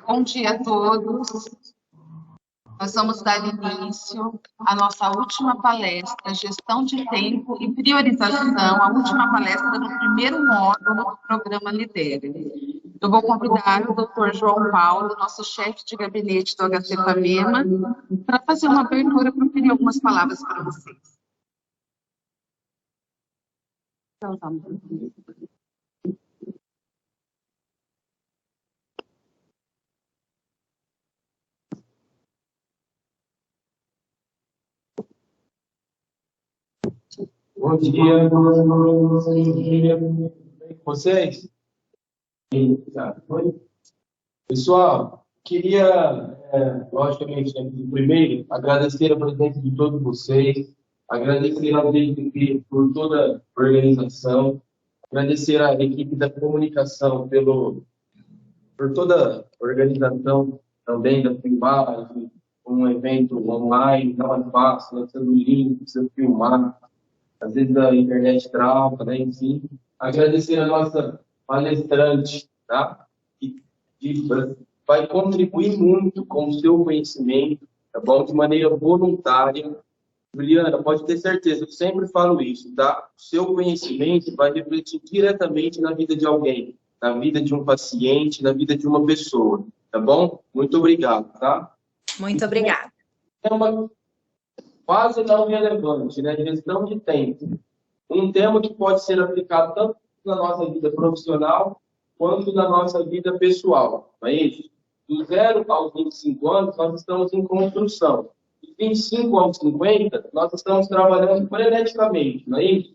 Bom dia a todos. Nós vamos dar início à nossa última palestra, Gestão de Tempo e Priorização, a última palestra do primeiro módulo do programa Lidere. Eu vou convidar o Dr. João Paulo, nosso chefe de gabinete do HC FAMEMA, para fazer uma abertura, para proferir algumas palavras para vocês. Então, vamos. Bom dia, vocês? Pessoal, queria, logicamente, primeiro, agradecer a presença de todos vocês, agradecer ao DGP por toda a organização, agradecer à equipe da comunicação por toda a organização também da filmagem, um evento online, não é fácil, lançando link, precisa filmar, às vezes a internet trava, né? Enfim, agradecer a nossa palestrante, tá? Que vai contribuir muito com o seu conhecimento, tá bom? De maneira voluntária. Juliana, pode ter certeza, eu sempre falo isso, tá? O seu conhecimento vai refletir diretamente na vida de alguém, na vida de um paciente, na vida de uma pessoa, tá bom? Muito obrigado, tá? Muito obrigada. É uma quase não relevante, né? Gestão de tempo. Um tema que pode ser aplicado tanto na nossa vida profissional quanto na nossa vida pessoal, não é isso? Do 0 aos 25 anos, nós estamos em construção. Dos 25 aos 50, nós estamos trabalhando freneticamente, não é isso?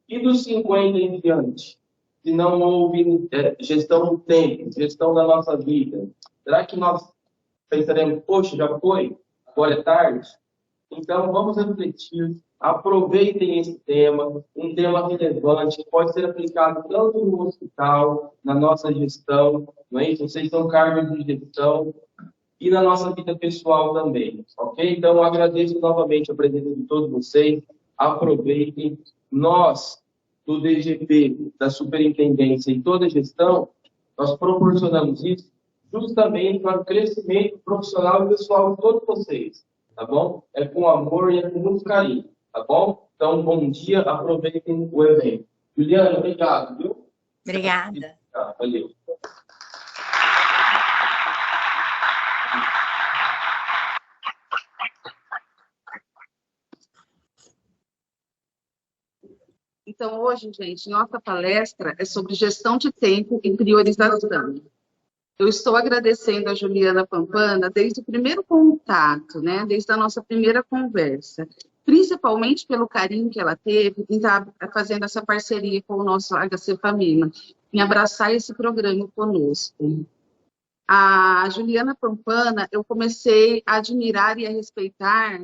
E dos 50 em diante, se não houve gestão do tempo, gestão da nossa vida, será que nós pensaremos, poxa, já foi, agora é tarde? Então, vamos refletir, aproveitem esse tema, um tema relevante, que pode ser aplicado tanto no hospital, na nossa gestão, não é isso? Vocês são cargos de gestão, e na nossa vida pessoal também, ok? Então, eu agradeço novamente a presença de todos vocês, aproveitem. Nós, do DGP, da Superintendência e toda a gestão, nós proporcionamos isso justamente para o crescimento profissional e pessoal de todos vocês. Tá bom? É com amor e é com muito carinho, tá bom? Então, bom dia, aproveitem o evento. Juliana, obrigado, viu? Obrigada. Valeu. Então, hoje, gente, nossa palestra é sobre gestão de tempo e priorização. Eu estou agradecendo a Juliana Pampana desde o primeiro contato, né? Desde a nossa primeira conversa, principalmente pelo carinho que ela teve em estar fazendo essa parceria com o nosso HC FAMEMA, em abraçar esse programa conosco. A Juliana Pampana, eu comecei a admirar e a respeitar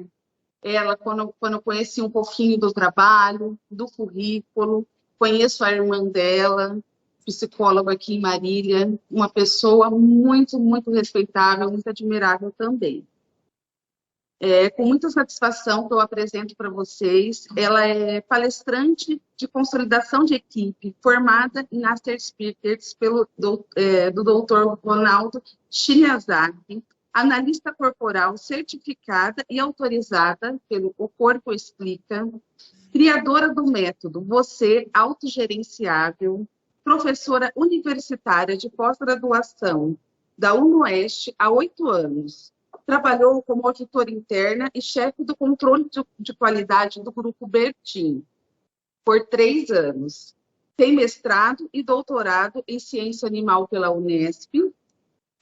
ela quando eu conheci um pouquinho do trabalho, do currículo, conheço a irmã dela, psicóloga aqui em Marília, uma pessoa muito, muito respeitável, muito admirável também. Com muita satisfação que eu apresento para vocês, ela é palestrante de consolidação de equipe, formada em Master Speakers do Dr. Ronaldo Shinazaki, analista corporal certificada e autorizada pelo O Corpo Explica, criadora do método Você Autogerenciável, professora universitária de pós-graduação da UNOeste há 8 anos. Trabalhou como auditora interna e chefe do controle de qualidade do Grupo Bertin por 3 anos. Tem mestrado e doutorado em ciência animal pela Unesp e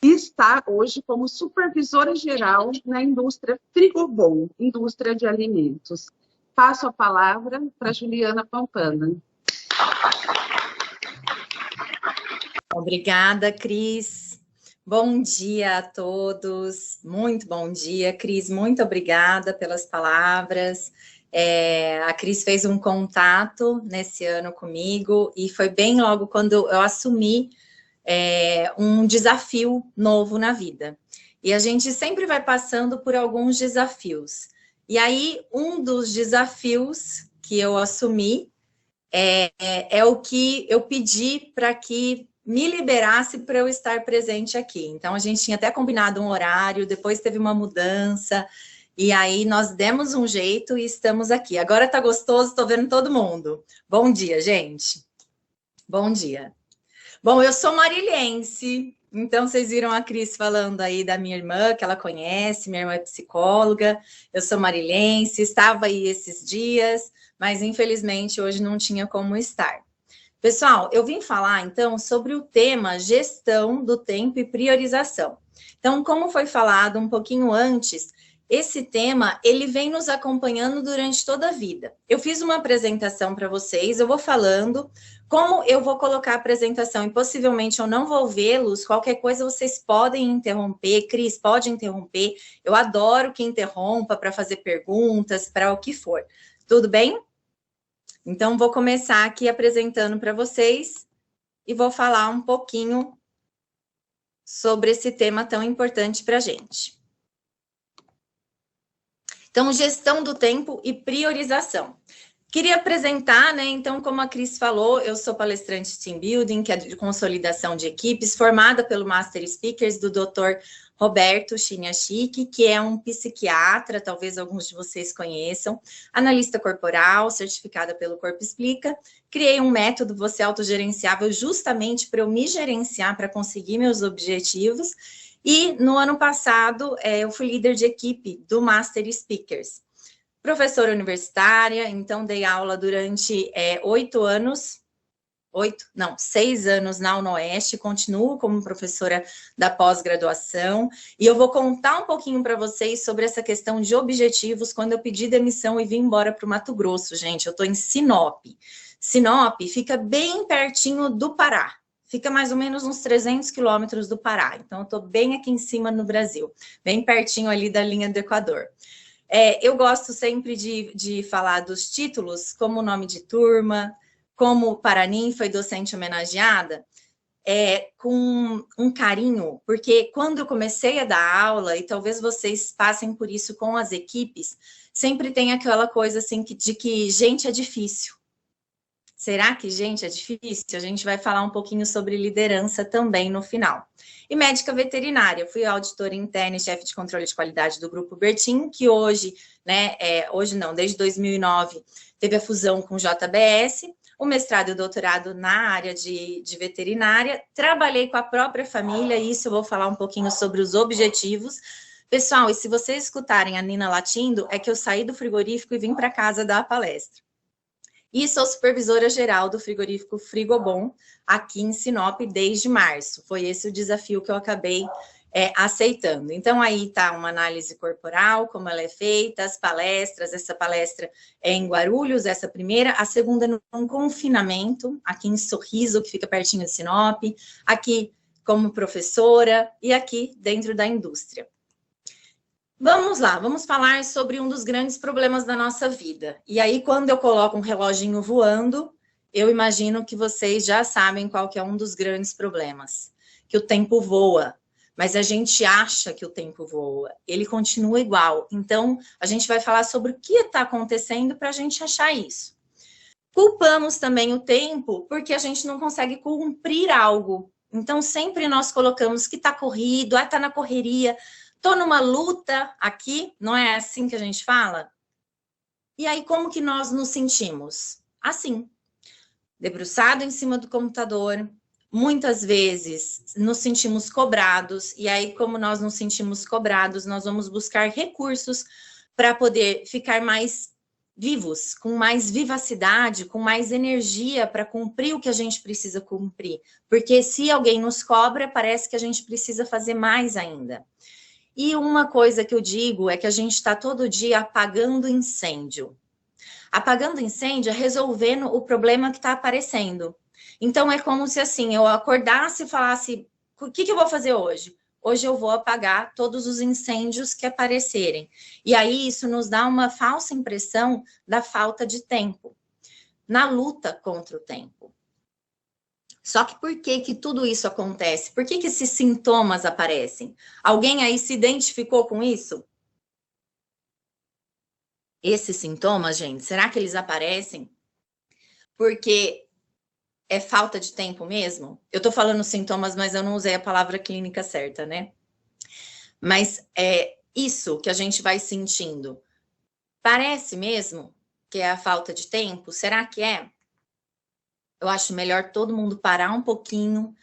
está hoje como supervisora geral na indústria Frigobom, indústria de alimentos. Passo a palavra para Juliana Pampana. Obrigada, Cris. Bom dia a todos. Muito bom dia, Cris. Muito obrigada pelas palavras. A Cris fez um contato nesse ano comigo e foi bem logo quando eu assumi um desafio novo na vida. E a gente sempre vai passando por alguns desafios. E aí, um dos desafios que eu assumi é o que eu pedi para que me liberasse para eu estar presente aqui. Então, a gente tinha até combinado um horário, depois teve uma mudança, e aí nós demos um jeito e estamos aqui. Agora tá gostoso, estou vendo todo mundo. Bom dia, gente. Bom dia. Bom, eu sou marilhense, então vocês viram a Cris falando aí da minha irmã, que ela conhece, minha irmã é psicóloga, eu sou marilhense, estava aí esses dias, mas infelizmente hoje não tinha como estar. Pessoal, eu vim falar então sobre o tema gestão do tempo e priorização. Então, como foi falado um pouquinho antes, esse tema, ele vem nos acompanhando durante toda a vida. Eu fiz uma apresentação para vocês, eu vou falando como eu vou colocar a apresentação e possivelmente eu não vou vê-los, qualquer coisa vocês podem interromper, Cris, pode interromper. Eu adoro que interrompa para fazer perguntas, para o que for. Tudo bem? Então, vou começar aqui apresentando para vocês e vou falar um pouquinho sobre esse tema tão importante para a gente. Então, gestão do tempo e priorização. Queria apresentar, né? Então, como a Cris falou, eu sou palestrante de Team Building, que é de consolidação de equipes, formada pelo Master Speakers do Dr. Roberto Chiniachiki, que é um psiquiatra, talvez alguns de vocês conheçam, analista corporal, certificada pelo Corpo Explica. Criei um método Você Autogerenciável justamente para eu me gerenciar, para conseguir meus objetivos. E no ano passado, eu fui líder de equipe do Master Speakers. Professora universitária, então dei aula durante 6 anos na UnoOeste, continuo como professora da pós-graduação, e eu vou contar um pouquinho para vocês sobre essa questão de objetivos quando eu pedi demissão e vim embora para o Mato Grosso, gente. Eu estou em Sinop. Sinop fica bem pertinho do Pará. Fica mais ou menos uns 300 quilômetros do Pará. Então, eu estou bem aqui em cima no Brasil, bem pertinho ali da linha do Equador. Eu gosto sempre de falar dos títulos, como nome de turma, como Paranin foi docente homenageada, com um carinho, porque quando eu comecei a dar aula, e talvez vocês passem por isso com as equipes, sempre tem aquela coisa assim de que gente é difícil. Será que, gente, é difícil? A gente vai falar um pouquinho sobre liderança também no final. E médica veterinária, fui auditora interna e chefe de controle de qualidade do Grupo Bertin, que hoje, desde 2009, teve a fusão com o JBS, o mestrado e o doutorado na área de veterinária. Trabalhei com a própria família, e isso eu vou falar um pouquinho sobre os objetivos. Pessoal, e se vocês escutarem a Nina latindo, é que eu saí do frigorífico e vim para casa dar a palestra. E sou supervisora geral do frigorífico Frigobom, aqui em Sinop, desde março. Foi esse o desafio que eu acabei aceitando. Então, aí está uma análise corporal, como ela é feita, as palestras. Essa palestra é em Guarulhos, essa primeira. A segunda num confinamento, aqui em Sorriso, que fica pertinho de Sinop. Aqui como professora e aqui dentro da indústria. Vamos lá, vamos falar sobre um dos grandes problemas da nossa vida. E aí, quando eu coloco um reloginho voando, eu imagino que vocês já sabem qual que é um dos grandes problemas. Que o tempo voa, mas a gente acha que o tempo voa. Ele continua igual. Então, a gente vai falar sobre o que está acontecendo para a gente achar isso. Culpamos também o tempo porque a gente não consegue cumprir algo. Então, sempre nós colocamos que está corrido, está na correria. Estou numa luta aqui, não é assim que a gente fala? E aí, como que nós nos sentimos? Assim, debruçado em cima do computador, muitas vezes nos sentimos cobrados, e aí, como nós nos sentimos cobrados, nós vamos buscar recursos para poder ficar mais vivos, com mais vivacidade, com mais energia para cumprir o que a gente precisa cumprir. Porque se alguém nos cobra, parece que a gente precisa fazer mais ainda. E uma coisa que eu digo é que a gente está todo dia apagando incêndio. Apagando incêndio é resolvendo o problema que está aparecendo. Então, é como se assim, eu acordasse e falasse, o que eu vou fazer hoje? Hoje eu vou apagar todos os incêndios que aparecerem. E aí isso nos dá uma falsa impressão da falta de tempo. Na luta contra o tempo. Só que por que tudo isso acontece? Por que esses sintomas aparecem? Alguém aí se identificou com isso? Esses sintomas, gente, será que eles aparecem? Porque é falta de tempo mesmo? Eu tô falando sintomas, mas eu não usei a palavra clínica certa, né? Mas é isso que a gente vai sentindo. Parece mesmo que é a falta de tempo? Será que é? Eu acho melhor todo mundo parar um pouquinho,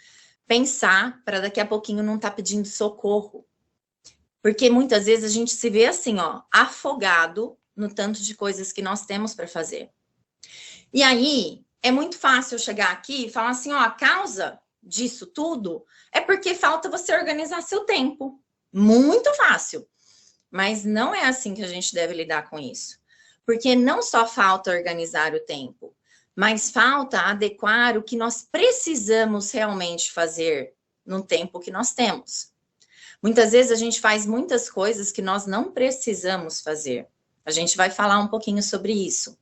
pensar, para daqui a pouquinho não estar pedindo socorro. Porque muitas vezes a gente se vê assim, ó, afogado no tanto de coisas que nós temos para fazer. E aí, é muito fácil eu chegar aqui e falar assim, ó, a causa disso tudo é porque falta você organizar seu tempo. Muito fácil. Mas não é assim que a gente deve lidar com isso. Porque não só falta organizar o tempo, mas falta adequar o que nós precisamos realmente fazer no tempo que nós temos. Muitas vezes a gente faz muitas coisas que nós não precisamos fazer. A gente vai falar um pouquinho sobre isso.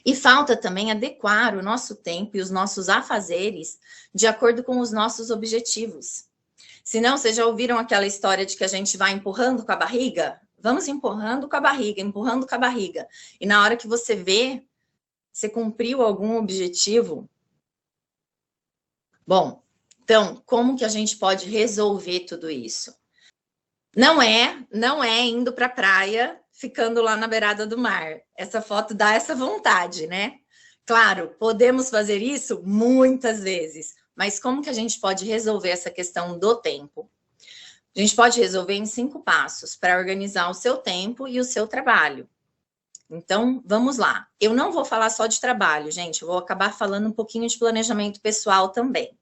E falta também adequar o nosso tempo e os nossos afazeres de acordo com os nossos objetivos. Se não, vocês já ouviram aquela história de que a gente vai empurrando com a barriga? Vamos empurrando com a barriga, empurrando com a barriga. E na hora que você vê, você cumpriu algum objetivo? Bom, então, como que a gente pode resolver tudo isso? Não é indo para a praia, ficando lá na beirada do mar. Essa foto dá essa vontade, né? Claro, podemos fazer isso muitas vezes, mas como que a gente pode resolver essa questão do tempo? A gente pode resolver em 5 passos para organizar o seu tempo e o seu trabalho. Então, vamos lá. Eu não vou falar só de trabalho, gente. Eu vou acabar falando um pouquinho de planejamento pessoal também.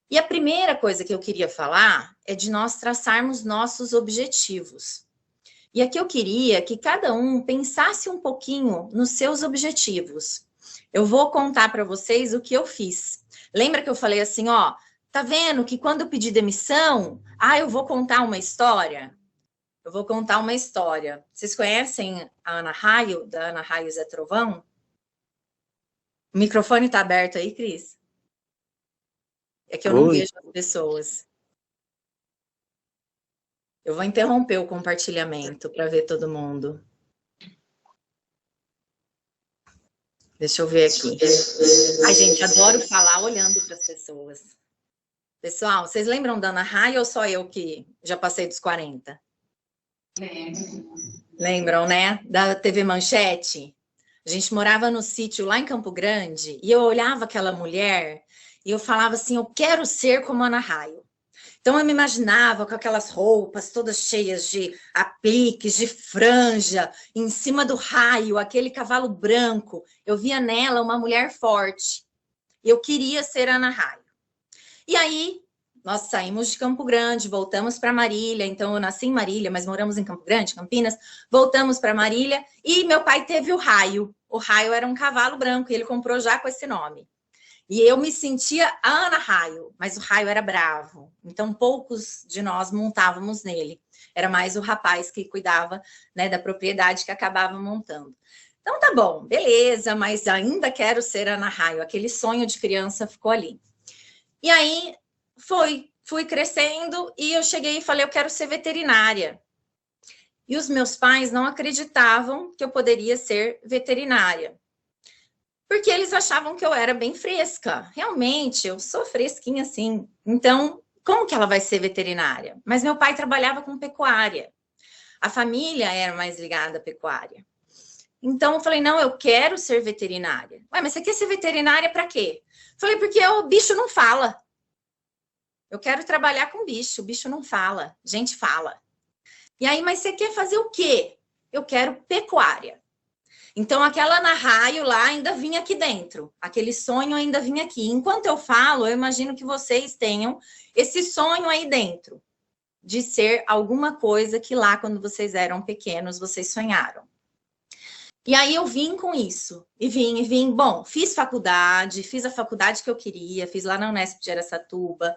E a primeira coisa que eu queria falar é de nós traçarmos nossos objetivos. E aqui eu queria que cada um pensasse um pouquinho nos seus objetivos. Eu vou contar para vocês o que eu fiz. Lembra que eu falei assim, ó, tá vendo que quando eu pedi demissão, eu vou contar uma história? Eu vou contar uma história. Vocês conhecem a Ana Raio, da Ana Raio Zé Trovão? O microfone tá aberto aí, Cris? É que eu não vejo as pessoas. Eu vou interromper o compartilhamento para ver todo mundo. Deixa eu ver aqui. Ai, gente, adoro falar olhando para as pessoas. Pessoal, vocês lembram da Ana Raio ou só eu que já passei dos 40? Lembram, né? Da TV Manchete? A gente morava no sítio lá em Campo Grande e eu olhava aquela mulher e eu falava assim, eu quero ser como a Ana Raio. Então eu me imaginava com aquelas roupas todas cheias de apliques, de franja, em cima do raio, aquele cavalo branco. Eu via nela uma mulher forte. Eu queria ser a Ana Raio. E aí, nós saímos de Campo Grande, voltamos para Marília. Então eu nasci em Marília, mas moramos em Campo Grande, Campinas. Voltamos para Marília e meu pai teve o Raio. O Raio era um cavalo branco e ele comprou já com esse nome. E eu me sentia a Ana Raio, mas o Raio era bravo. Então, poucos de nós montávamos nele. Era mais o rapaz que cuidava, né, da propriedade que acabava montando. Então, tá bom, beleza, mas ainda quero ser a Ana Raio. Aquele sonho de criança ficou ali. E aí, fui crescendo e eu cheguei e falei, eu quero ser veterinária. E os meus pais não acreditavam que eu poderia ser veterinária. Porque eles achavam que eu era bem fresca. Realmente, eu sou fresquinha assim. Então, como que ela vai ser veterinária? Mas meu pai trabalhava com pecuária. A família era mais ligada à pecuária. Então, eu falei, não, eu quero ser veterinária. Ué, mas você quer ser veterinária para quê? Falei, porque o bicho não fala. Eu quero trabalhar com bicho, o bicho não fala, gente fala. E aí, mas você quer fazer o quê? Eu quero pecuária. Então, aquela Ana Raio lá ainda vinha aqui dentro. Aquele sonho ainda vinha aqui. Enquanto eu falo, eu imagino que vocês tenham esse sonho aí dentro. De ser alguma coisa que lá, quando vocês eram pequenos, vocês sonharam. E aí eu vim com isso. E vim. Bom, fiz faculdade, fiz a faculdade que eu queria. Fiz lá na Unesp de Araçatuba.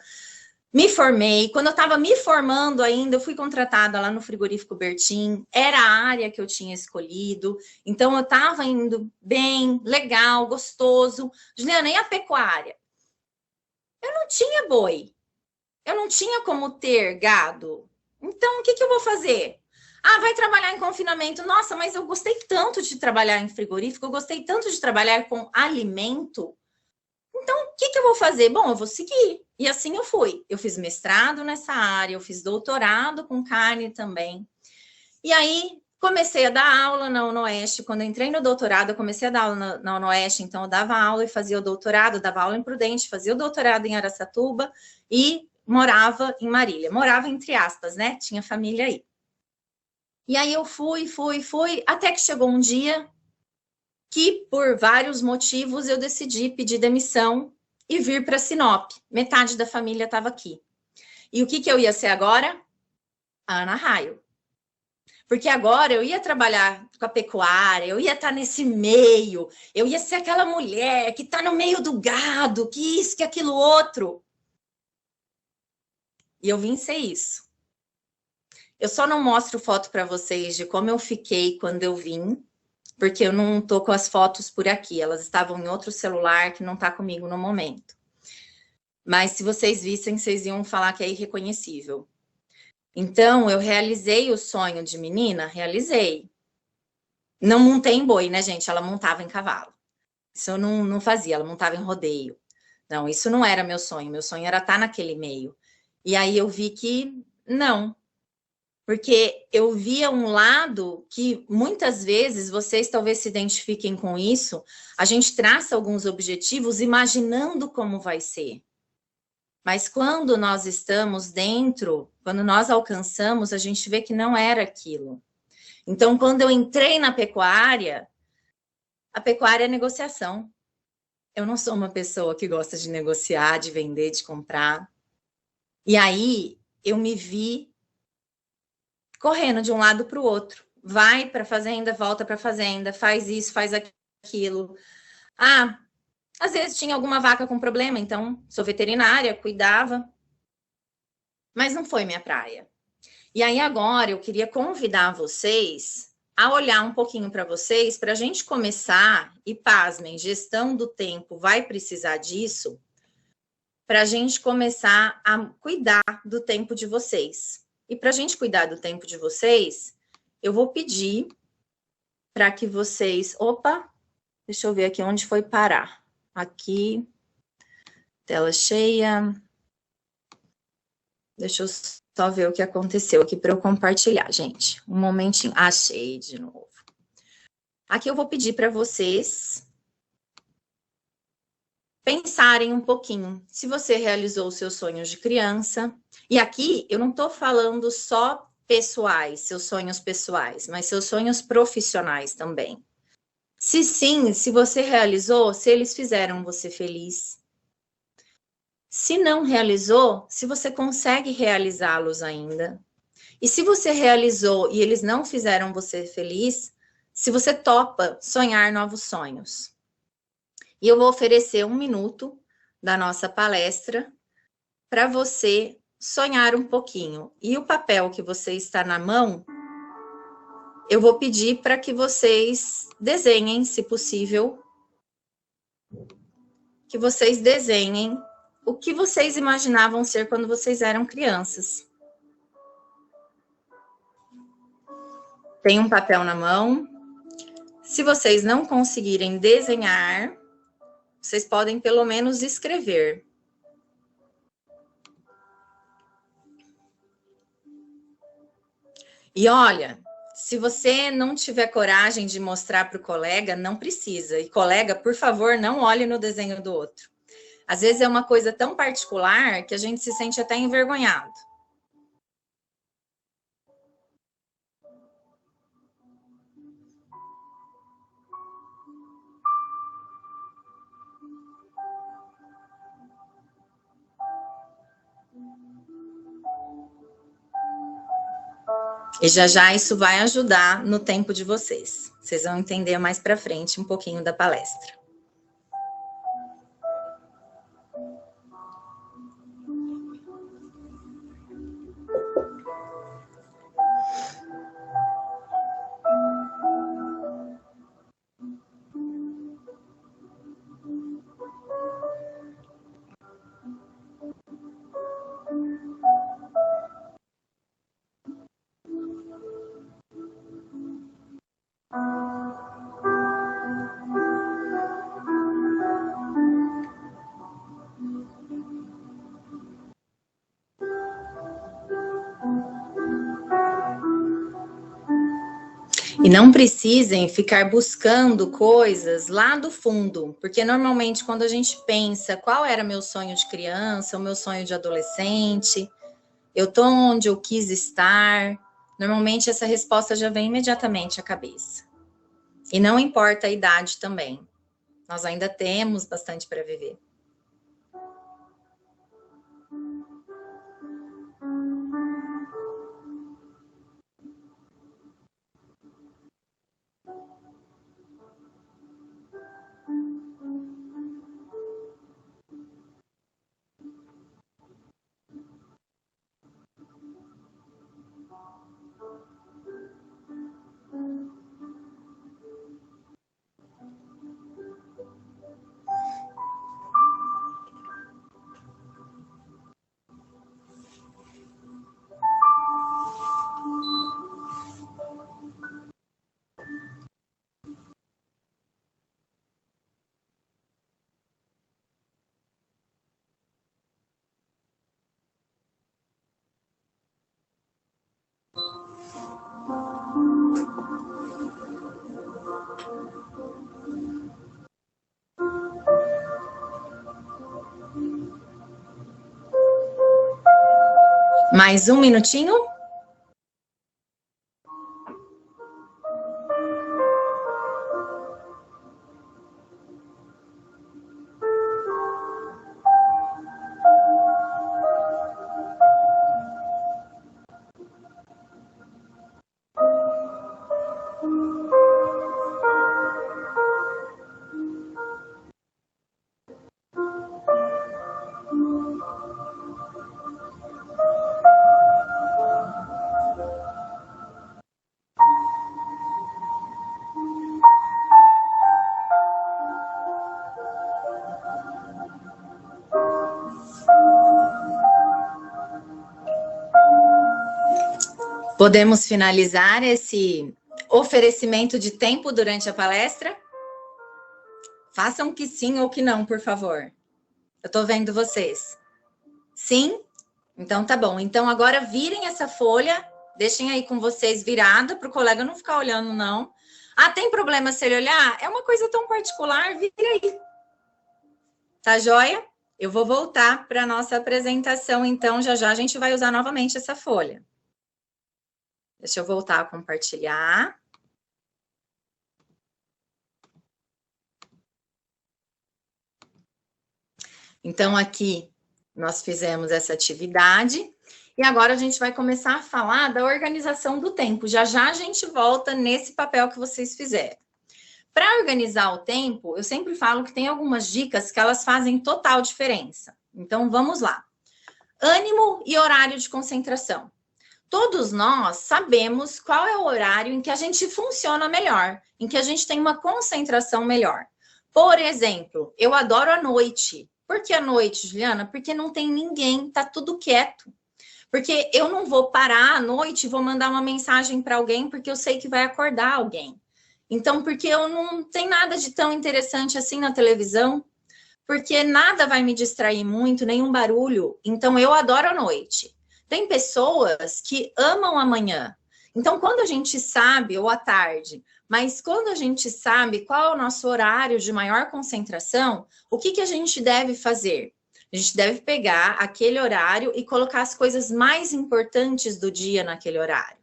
Me formei. Quando eu estava me formando ainda, eu fui contratada lá no frigorífico Bertin. Era a área que eu tinha escolhido. Então, eu estava indo bem, legal, gostoso. Juliana, e a pecuária? Eu não tinha boi. Eu não tinha como ter gado. Então, o que eu vou fazer? Vai trabalhar em confinamento. Nossa, mas eu gostei tanto de trabalhar em frigorífico. Eu gostei tanto de trabalhar com alimento. então, o que eu vou fazer? Bom, eu vou seguir. E assim eu fui. Eu fiz mestrado nessa área, eu fiz doutorado com carne também. E aí, comecei a dar aula na UnoOeste. Quando eu entrei no doutorado, eu comecei a dar aula na UnoOeste, então eu dava aula e fazia o doutorado, dava aula em Prudente, fazia o doutorado em Araçatuba e morava em Marília. Morava entre aspas, né? Tinha família aí. E aí eu fui, até que chegou um dia que, por vários motivos, eu decidi pedir demissão e vir para Sinop. Metade da família estava aqui. E o que eu ia ser agora? A Ana Raio. Porque agora eu ia trabalhar com a pecuária, eu ia estar nesse meio, eu ia ser aquela mulher que está no meio do gado, que isso, que aquilo outro. E eu vim ser isso. Eu só não mostro foto para vocês de como eu fiquei quando eu vim, porque eu não tô com as fotos por aqui, elas estavam em outro celular que não está comigo no momento. Mas se vocês vissem, vocês iam falar que é irreconhecível. Então, eu realizei o sonho de menina? Realizei. Não montei em boi, né, gente? Ela montava em cavalo. Isso eu não fazia, ela montava em rodeio. Não, isso não era meu sonho. Meu sonho era estar naquele meio. E aí eu vi que não. Porque eu via um lado que muitas vezes vocês talvez se identifiquem com isso. A gente traça alguns objetivos imaginando como vai ser. Mas quando nós estamos dentro, quando nós alcançamos, a gente vê que não era aquilo. Então, quando eu entrei na pecuária, a pecuária é negociação. Eu não sou uma pessoa que gosta de negociar, de vender, de comprar. E aí, eu me vi correndo de um lado para o outro. Vai para a fazenda, volta para a fazenda, faz isso, faz aquilo. Ah, às vezes tinha alguma vaca com problema, então sou veterinária, cuidava. Mas não foi minha praia. E aí agora eu queria convidar vocês a olhar um pouquinho para vocês, para a gente começar, e pasmem, gestão do tempo vai precisar disso, para a gente começar a cuidar do tempo de vocês. E para a gente cuidar do tempo de vocês, eu vou pedir para que vocês... Opa, deixa eu ver aqui onde foi parar. Aqui, tela cheia. Deixa eu só ver o que aconteceu aqui para eu compartilhar, gente. Um momentinho. Achei de novo. Aqui eu vou pedir para vocês pensarem um pouquinho se você realizou os seus sonhos de criança. E aqui eu não estou falando só pessoais, seus sonhos pessoais, mas seus sonhos profissionais também. Se sim, se você realizou, se eles fizeram você feliz. Se não realizou, se você consegue realizá-los ainda. E se você realizou e eles não fizeram você feliz, se você topa sonhar novos sonhos. E eu vou oferecer 1 minuto da nossa palestra para você sonhar um pouquinho. E o papel que você está na mão, eu vou pedir para que vocês desenhem, se possível, que vocês desenhem o que vocês imaginavam ser quando vocês eram crianças. Tem um papel na mão. Se vocês não conseguirem desenhar, vocês podem pelo menos escrever. E olha, se você não tiver coragem de mostrar para o colega, não precisa. E colega, por favor, não olhe no desenho do outro. Às vezes é uma coisa tão particular que a gente se sente até envergonhado. E já já isso vai ajudar no tempo de vocês. Vocês vão entender mais para frente um pouquinho da palestra. E não precisem ficar buscando coisas lá do fundo, porque normalmente quando a gente pensa qual era meu sonho de criança, o meu sonho de adolescente, eu tô onde eu quis estar, normalmente essa resposta já vem imediatamente à cabeça. E não importa a idade também, nós ainda temos bastante para viver. Mais um minutinho? Podemos finalizar esse oferecimento de tempo durante a palestra? Façam que sim ou que não, por favor. Eu tô vendo vocês. Sim? Então tá bom. Então agora virem essa folha, deixem aí com vocês virada para o colega não ficar olhando, não. Ah, tem problema se ele olhar? É uma coisa tão particular, vira aí. Tá joia? Eu vou voltar para a nossa apresentação, então já já a gente vai usar novamente essa folha. Deixa eu voltar a compartilhar. Então, aqui nós fizemos essa atividade e agora a gente vai começar a falar da organização do tempo. Já já a gente volta nesse papel que vocês fizeram. Para organizar o tempo, eu sempre falo que tem algumas dicas que elas fazem total diferença. Então, vamos lá. Ânimo e horário de concentração. Todos nós sabemos qual é o horário em que a gente funciona melhor, em que a gente tem uma concentração melhor. Por exemplo, eu adoro a noite. Por que a noite, Juliana? Porque não tem ninguém, tá tudo quieto. Porque eu não vou parar à noite e vou mandar uma mensagem para alguém porque eu sei que vai acordar alguém. Então, porque eu não tem nada de tão interessante assim na televisão, porque nada vai me distrair muito, nenhum barulho. Então, eu adoro a noite. Tem pessoas que amam a manhã. Então, quando a gente sabe, ou à tarde, mas quando a gente sabe qual é o nosso horário de maior concentração, o que a gente deve fazer? A gente deve pegar aquele horário e colocar as coisas mais importantes do dia naquele horário.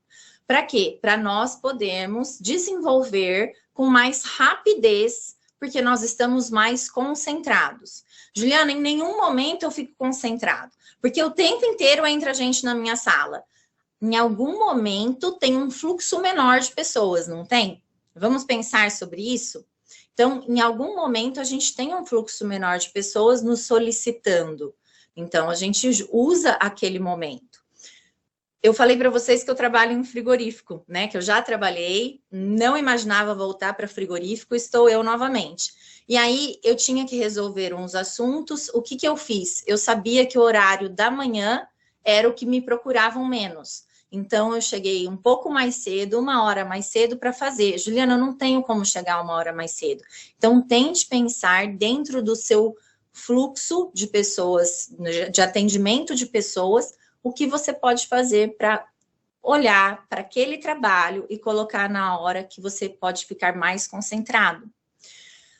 Para quê? Para nós podermos desenvolver com mais rapidez, porque nós estamos mais concentrados. Juliana, em nenhum momento eu fico concentrado, porque o tempo inteiro entra gente na minha sala. Em algum momento tem um fluxo menor de pessoas, não tem? Vamos pensar sobre isso? Então, em algum momento a gente tem um fluxo menor de pessoas nos solicitando. Então, a gente usa aquele momento. Eu falei para vocês que eu trabalho em frigorífico, né? Que eu já trabalhei, não imaginava voltar para frigorífico, estou eu novamente. E aí, eu tinha que resolver uns assuntos. O que eu fiz? Eu sabia que o horário da manhã era o que me procuravam menos. Então, eu cheguei um pouco mais cedo, 1 hora mais cedo para fazer. Juliana, eu não tenho como chegar 1 hora mais cedo. Então, tente pensar dentro do seu fluxo de pessoas, de atendimento de pessoas, o que você pode fazer para olhar para aquele trabalho e colocar na hora que você pode ficar mais concentrado.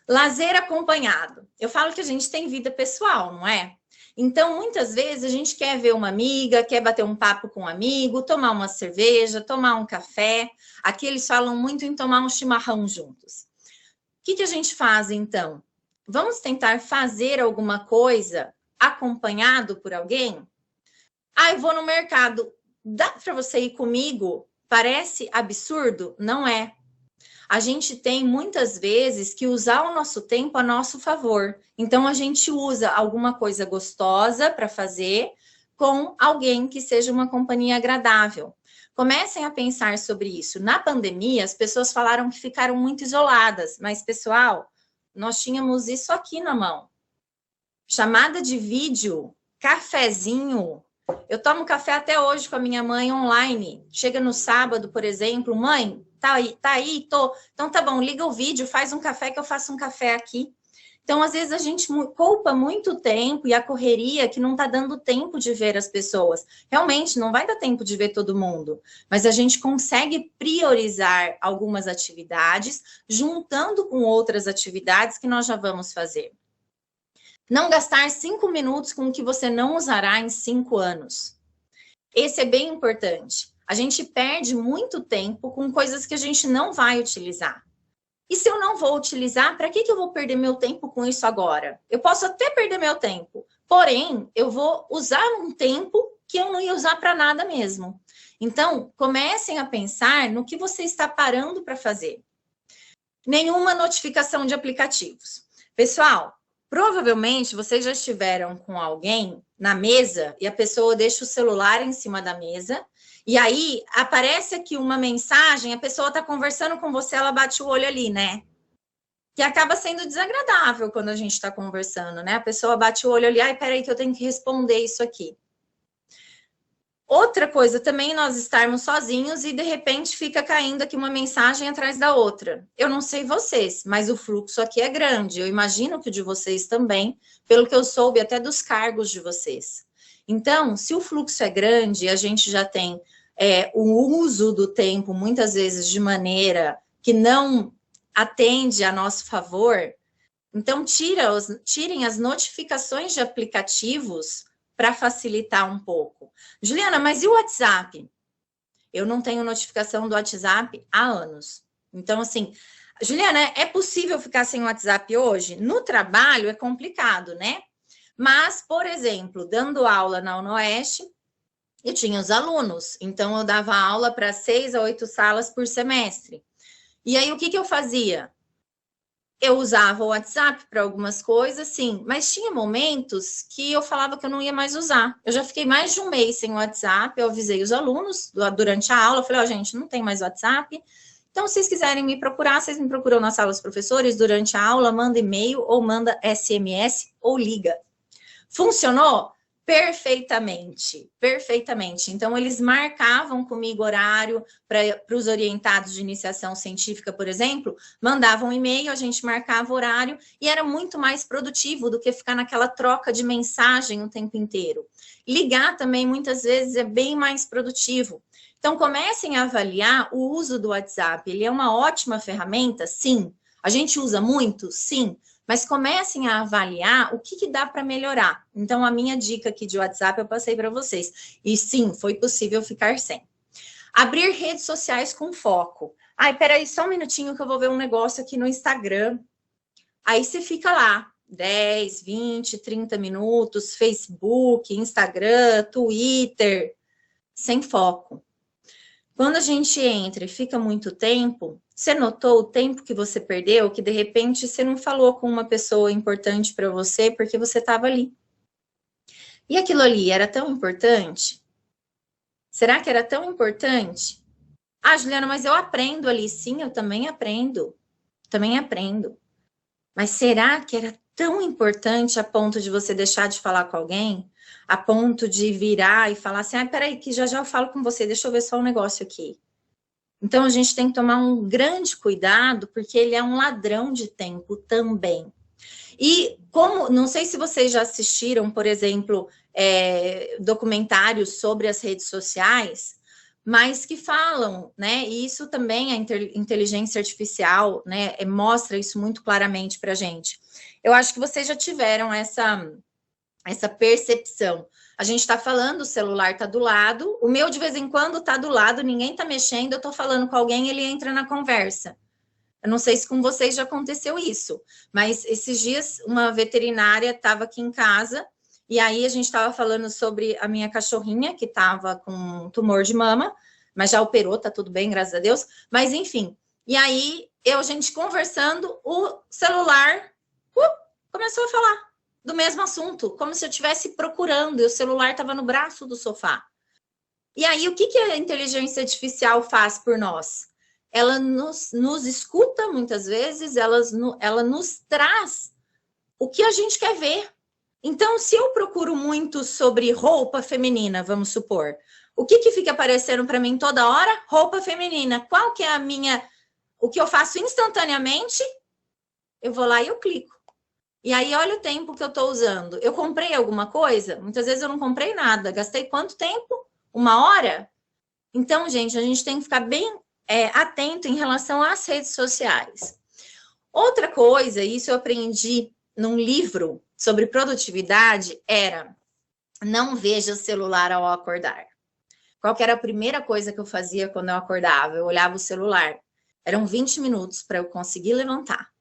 Lazer acompanhado. Eu falo que a gente tem vida pessoal, não é? Então, muitas vezes, a gente quer ver uma amiga, quer bater um papo com um amigo, tomar uma cerveja, tomar um café. Aqui eles falam muito em tomar um chimarrão juntos. O que a gente faz, então? Vamos tentar fazer alguma coisa acompanhado por alguém? Eu vou no mercado. Dá para você ir comigo? Parece absurdo? Não é. A gente tem muitas vezes que usar o nosso tempo a nosso favor. Então, a gente usa alguma coisa gostosa para fazer com alguém que seja uma companhia agradável. Comecem a pensar sobre isso. Na pandemia, as pessoas falaram que ficaram muito isoladas, mas, pessoal, nós tínhamos isso aqui na mão. Chamada de vídeo, cafezinho. Eu tomo café até hoje com a minha mãe online. Chega no sábado, por exemplo, mãe, tá aí, tô. Então tá bom, liga o vídeo, faz um café que eu faço um café aqui. Então, às vezes, a gente poupa muito tempo e a correria que não tá dando tempo de ver as pessoas. Realmente, não vai dar tempo de ver todo mundo. Mas a gente consegue priorizar algumas atividades, juntando com outras atividades que nós já vamos fazer. Não gastar 5 minutos com o que você não usará em 5 anos. Esse é bem importante. A gente perde muito tempo com coisas que a gente não vai utilizar. E se eu não vou utilizar, para que eu vou perder meu tempo com isso agora? Eu posso até perder meu tempo, porém, eu vou usar um tempo que eu não ia usar para nada mesmo. Então, comecem a pensar no que você está parando para fazer. Nenhuma notificação de aplicativos. Pessoal, provavelmente vocês já estiveram com alguém na mesa e a pessoa deixa o celular em cima da mesa e aí aparece aqui uma mensagem, a pessoa está conversando com você, ela bate o olho ali, né? Que acaba sendo desagradável quando a gente está conversando, né? A pessoa bate o olho ali, peraí que eu tenho que responder isso aqui. Outra coisa também, nós estarmos sozinhos e de repente fica caindo aqui uma mensagem atrás da outra. Eu não sei vocês, mas o fluxo aqui é grande. Eu imagino que o de vocês também, pelo que eu soube até dos cargos de vocês. Então, se o fluxo é grande, a gente já tem o uso do tempo, muitas vezes, de maneira que não atende a nosso favor, então tirem as notificações de aplicativos para facilitar um pouco. Juliana, mas e o WhatsApp? Eu não tenho notificação do WhatsApp há anos. Então, assim, Juliana, é possível ficar sem o WhatsApp hoje? No trabalho é complicado, né? Mas, por exemplo, dando aula na UnoOeste, eu tinha os alunos. Então, eu dava aula para 6 a 8 salas por semestre. E aí, o que eu fazia? Eu usava o WhatsApp para algumas coisas, sim, mas tinha momentos que eu falava que eu não ia mais usar. Eu já fiquei mais de um mês sem o WhatsApp, eu avisei os alunos durante a aula, eu falei, gente, não tem mais WhatsApp, então se vocês quiserem me procurar, vocês me procuram na sala dos professores, durante a aula, manda e-mail, ou manda SMS, ou liga. Funcionou? Perfeitamente, perfeitamente. Então, eles marcavam comigo horário para os orientados de iniciação científica, por exemplo, mandavam um e-mail, a gente marcava horário e era muito mais produtivo do que ficar naquela troca de mensagem o tempo inteiro. Ligar também, muitas vezes, é bem mais produtivo. Então, comecem a avaliar o uso do WhatsApp. Ele é uma ótima ferramenta? Sim. A gente usa muito? Sim. Mas comecem a avaliar o que dá para melhorar. Então, a minha dica aqui de WhatsApp eu passei para vocês. E sim, foi possível ficar sem. Abrir redes sociais com foco. Peraí, só um minutinho que eu vou ver um negócio aqui no Instagram. Aí você fica lá, 10, 20, 30 minutos, Facebook, Instagram, Twitter, sem foco. Quando a gente entra e fica muito tempo, você notou o tempo que você perdeu, que de repente você não falou com uma pessoa importante para você porque você estava ali. E aquilo ali era tão importante? Será que era tão importante? Juliana, mas eu aprendo ali. Sim, eu também aprendo. Também aprendo. Mas será que era tão importante a ponto de você deixar de falar com alguém? A ponto de virar e falar assim, peraí, que já eu falo com você, deixa eu ver só um negócio aqui. Então, a gente tem que tomar um grande cuidado, porque ele é um ladrão de tempo também. E como, não sei se vocês já assistiram, por exemplo, documentários sobre as redes sociais, mas que falam, né? E isso também a inteligência artificial, né, mostra isso muito claramente para a gente. Eu acho que vocês já tiveram essa percepção. A gente está falando, o celular está do lado, o meu de vez em quando está do lado, ninguém está mexendo, eu estou falando com alguém, ele entra na conversa. Eu não sei se com vocês já aconteceu isso, mas esses dias uma veterinária estava aqui em casa e aí a gente estava falando sobre a minha cachorrinha que estava com um tumor de mama, mas já operou, tá tudo bem, graças a Deus. Mas enfim, e aí a gente conversando, o celular começou a falar do mesmo assunto, como se eu estivesse procurando, e o celular estava no braço do sofá. E aí, o que a inteligência artificial faz por nós? Ela nos escuta muitas vezes, ela nos traz o que a gente quer ver. Então, se eu procuro muito sobre roupa feminina, vamos supor, o que fica aparecendo para mim toda hora? Roupa feminina. Qual que é o que eu faço instantaneamente? Eu vou lá e eu clico. E aí, olha o tempo que eu estou usando. Eu comprei alguma coisa? Muitas vezes eu não comprei nada. Gastei quanto tempo? 1 hora? Então, gente, a gente tem que ficar bem atento em relação às redes sociais. Outra coisa, isso eu aprendi num livro sobre produtividade, era não veja o celular ao acordar. Qual que era a primeira coisa que eu fazia quando eu acordava? Eu olhava o celular. Eram 20 minutos para eu conseguir levantar.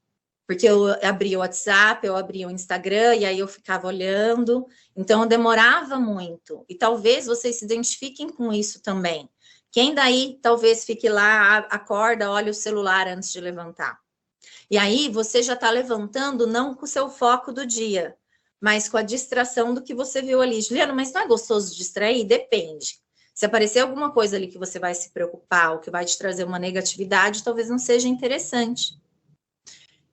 Porque eu abria o WhatsApp, eu abria o Instagram, e aí eu ficava olhando. Então, eu demorava muito. E talvez vocês se identifiquem com isso também. Quem daí talvez fique lá, acorda, olha o celular antes de levantar. E aí, você já está levantando não com o seu foco do dia, mas com a distração do que você viu ali. Juliana, mas não é gostoso distrair? Depende. Se aparecer alguma coisa ali que você vai se preocupar, ou que vai te trazer uma negatividade, talvez não seja interessante.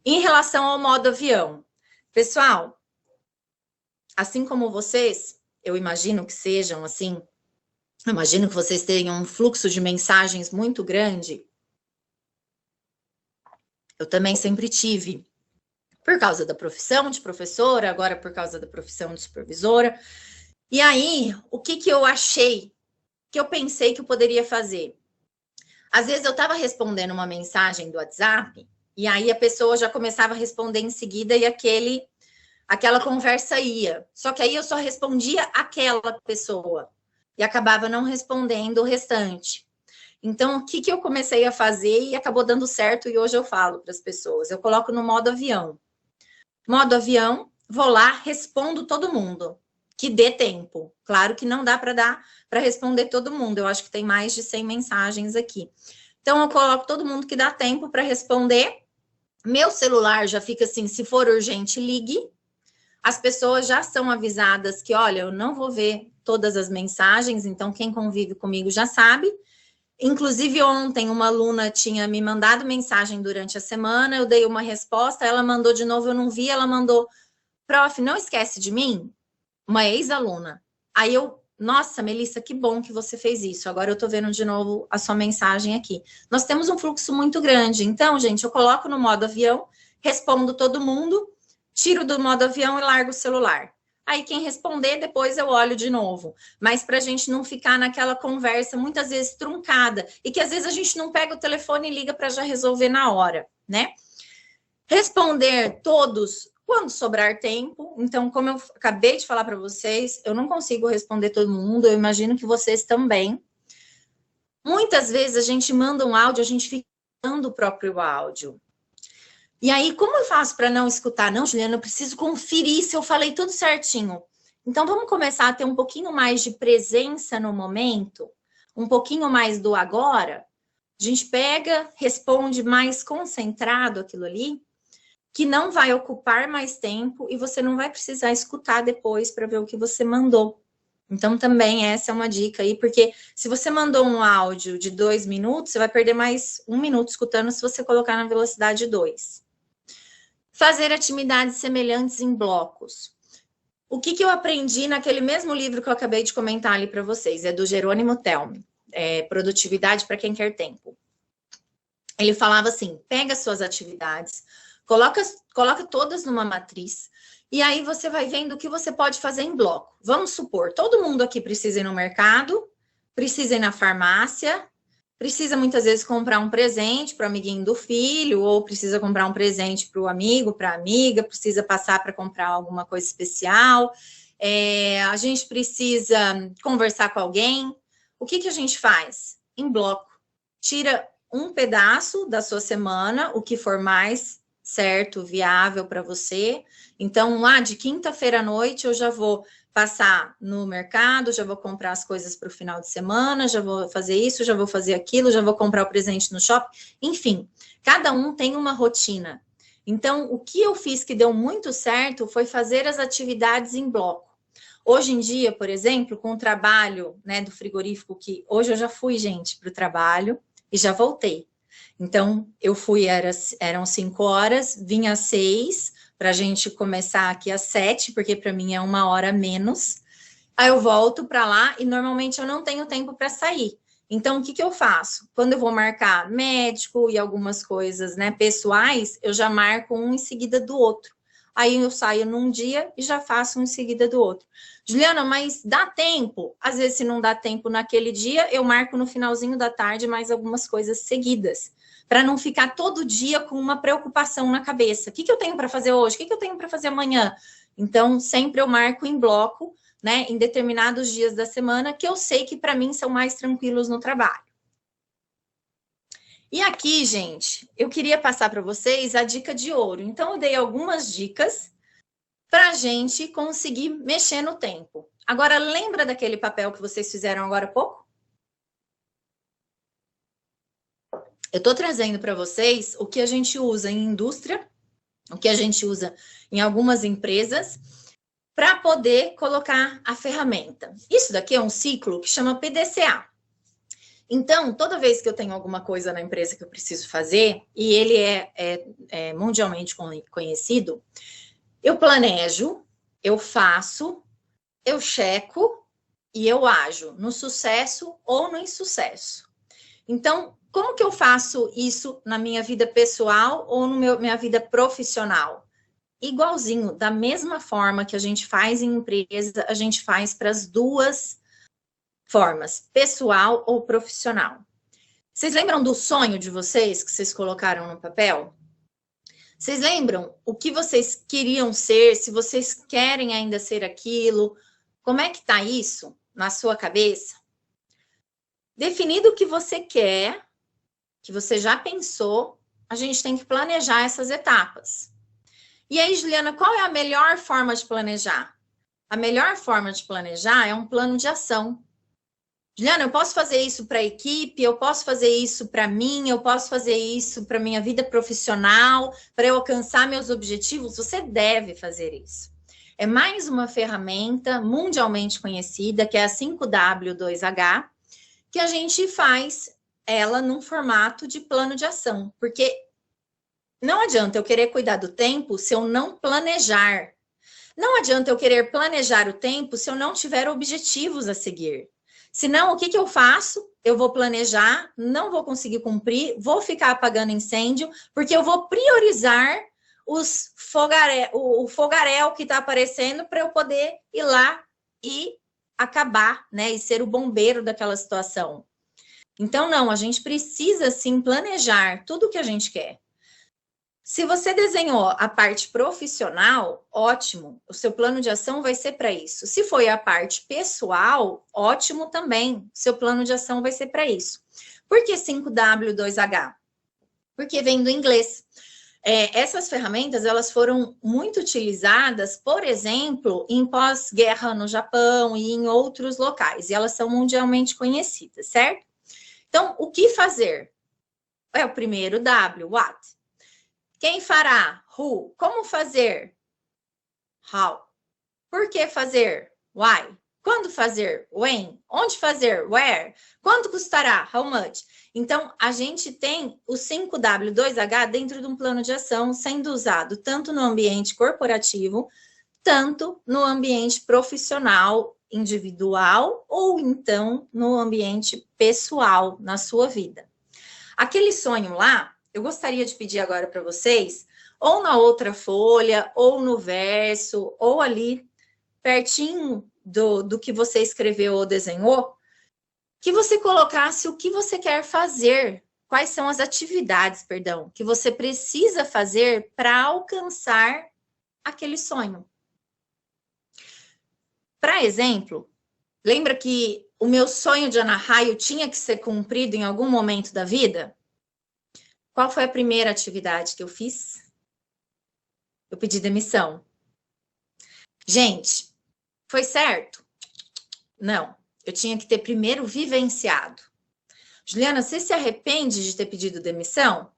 Em relação ao modo avião, pessoal, assim como vocês, eu imagino que sejam assim, imagino que vocês tenham um fluxo de mensagens muito grande. Eu também sempre tive, por causa da profissão de professora, agora por causa da profissão de supervisora. E aí, o que eu achei, que eu pensei que eu poderia fazer? Às vezes eu estava respondendo uma mensagem do WhatsApp, e aí a pessoa já começava a responder em seguida e aquela conversa ia. Só que aí eu só respondia aquela pessoa e acabava não respondendo o restante. Então, o que eu comecei a fazer e acabou dando certo e hoje eu falo para as pessoas? Eu coloco no modo avião. Modo avião, vou lá, respondo todo mundo. Que dê tempo. Claro que não dá para responder todo mundo. Eu acho que tem mais de 100 mensagens aqui. Então, eu coloco todo mundo que dá tempo para responder. Meu celular já fica assim, se for urgente, ligue. As pessoas já são avisadas que, olha, eu não vou ver todas as mensagens, então quem convive comigo já sabe. Inclusive, ontem, uma aluna tinha me mandado mensagem durante a semana, eu dei uma resposta, ela mandou de novo, eu não vi, ela mandou, prof, não esquece de mim? Uma ex-aluna. Aí nossa, Melissa, que bom que você fez isso. Agora eu tô vendo de novo a sua mensagem aqui. Nós temos um fluxo muito grande. Então, gente, eu coloco no modo avião, respondo todo mundo, tiro do modo avião e largo o celular. Aí quem responder, depois eu olho de novo. Mas para a gente não ficar naquela conversa, muitas vezes truncada, e que às vezes a gente não pega o telefone e liga para já resolver na hora, né? Responder todos quando sobrar tempo. Então, como eu acabei de falar para vocês, eu não consigo responder todo mundo, eu imagino que vocês também. Muitas vezes a gente manda um áudio, a gente fica dando o próprio áudio. E aí, como eu faço para não escutar? Não, Juliana, eu preciso conferir se eu falei tudo certinho. Então, vamos começar a ter um pouquinho mais de presença no momento, um pouquinho mais do agora. A gente pega, responde mais concentrado aquilo ali, que não vai ocupar mais tempo e você não vai precisar escutar depois para ver o que você mandou. Então, também essa é uma dica aí, porque se você mandou um áudio de 2 minutos, você vai perder mais 1 minuto escutando se você colocar na velocidade 2. Fazer atividades semelhantes em blocos. O que eu aprendi naquele mesmo livro que eu acabei de comentar ali para vocês, é do Jerônimo Telme, Produtividade para quem quer tempo. Ele falava assim, pega suas atividades, coloca todas numa matriz, e aí você vai vendo o que você pode fazer em bloco. Vamos supor, todo mundo aqui precisa ir no mercado, precisa ir na farmácia, precisa muitas vezes comprar um presente para o amiguinho do filho, ou precisa comprar um presente para o amigo, para a amiga, precisa passar para comprar alguma coisa especial, a gente precisa conversar com alguém. O que a gente faz? Em bloco. Tira um pedaço da sua semana, o que for mais certo, viável para você. Então, de quinta-feira à noite eu já vou passar no mercado, já vou comprar as coisas para o final de semana, já vou fazer isso, já vou fazer aquilo, já vou comprar o presente no shopping. Enfim, cada um tem uma rotina. Então, o que eu fiz que deu muito certo foi fazer as atividades em bloco. Hoje em dia, por exemplo, com o trabalho, né, do frigorífico, que hoje eu já fui, gente, para o trabalho e já voltei. Então, eu fui, eram 5 horas, vim às 6, para a gente começar aqui às 7, porque para mim é 1 hora menos. Aí eu volto para lá e normalmente eu não tenho tempo para sair. Então, o que eu faço? Quando eu vou marcar médico e algumas coisas, né, pessoais, eu já marco um em seguida do outro. Aí eu saio num dia e já faço um em seguida do outro. Juliana, mas dá tempo? Às vezes, se não dá tempo naquele dia, eu marco no finalzinho da tarde mais algumas coisas seguidas, para não ficar todo dia com uma preocupação na cabeça. O que eu tenho para fazer hoje? O que eu tenho para fazer amanhã? Então, sempre eu marco em bloco, né, em determinados dias da semana, que eu sei que para mim são mais tranquilos no trabalho. E aqui, gente, eu queria passar para vocês a dica de ouro. Então, eu dei algumas dicas para a gente conseguir mexer no tempo. Agora, lembra daquele papel que vocês fizeram agora há pouco? Eu estou trazendo para vocês o que a gente usa em indústria, o que a gente usa em algumas empresas, para poder colocar a ferramenta. Isso daqui é um ciclo que chama PDCA. Então, toda vez que eu tenho alguma coisa na empresa que eu preciso fazer, e ele é mundialmente conhecido, eu planejo, eu faço, eu checo e eu ajo no sucesso ou no insucesso. Então, como que eu faço isso na minha vida pessoal ou na minha vida profissional? Igualzinho, da mesma forma que a gente faz em empresa, a gente faz para as duas formas, pessoal ou profissional. Vocês lembram do sonho de vocês que vocês colocaram no papel? Vocês lembram o que vocês queriam ser, se vocês querem ainda ser aquilo? Como é que está isso na sua cabeça? Definido o que você quer, que você já pensou, a gente tem que planejar essas etapas. E aí, Juliana, qual é a melhor forma de planejar? A melhor forma de planejar é um plano de ação. Juliana, eu posso fazer isso para a equipe, eu posso fazer isso para mim, eu posso fazer isso para minha vida profissional, para eu alcançar meus objetivos. Você deve fazer isso. É mais uma ferramenta mundialmente conhecida, que é a 5W2H, que a gente faz ela num formato de plano de ação, porque não adianta eu querer cuidar do tempo se eu não planejar. Não adianta eu querer planejar o tempo se eu não tiver objetivos a seguir. Senão, o que eu faço? Eu vou planejar, não vou conseguir cumprir, vou ficar apagando incêndio, porque eu vou priorizar o fogaréu que está aparecendo para eu poder ir lá e acabar, né? E ser o bombeiro daquela situação. Então, não, a gente precisa, sim, planejar tudo o que a gente quer. Se você desenhou a parte profissional, ótimo, o seu plano de ação vai ser para isso. Se foi a parte pessoal, ótimo também, seu plano de ação vai ser para isso. Por que 5W2H? Porque vem do inglês. Essas ferramentas, elas foram muito utilizadas, por exemplo, em pós-guerra no Japão e em outros locais, e elas são mundialmente conhecidas, certo? Então, o que fazer? É o primeiro W, what? Quem fará? Who? Como fazer? How? Por que fazer? Why? Quando fazer? When? Onde fazer? Where? Quanto custará? How much? Então, a gente tem o 5W2H dentro de um plano de ação sendo usado tanto no ambiente corporativo, tanto no ambiente profissional, individual, ou então no ambiente pessoal, na sua vida. Aquele sonho lá, eu gostaria de pedir agora para vocês, ou na outra folha, ou no verso, ou ali, pertinho do que você escreveu ou desenhou, que você colocasse o que você quer fazer, quais são as atividades, perdão, que você precisa fazer para alcançar aquele sonho. Para exemplo, lembra que o meu sonho de Ana Raio tinha que ser cumprido em algum momento da vida? Qual foi a primeira atividade que eu fiz? Eu pedi demissão. Gente, foi certo? Não. Eu tinha que ter primeiro vivenciado. Juliana, você se arrepende de ter pedido demissão?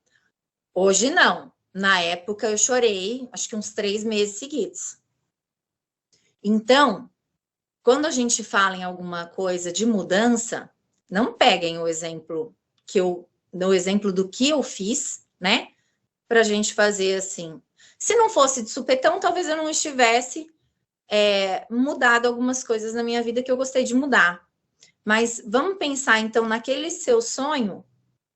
Hoje não. Na época eu chorei, acho que uns 3 meses seguidos. Então, quando a gente fala em alguma coisa de mudança, não peguem o exemplo no exemplo do que eu fiz, né? Para a gente fazer assim. Se não fosse de supetão, talvez eu não estivesse mudado algumas coisas na minha vida que eu gostei de mudar. Mas vamos pensar então naquele seu sonho,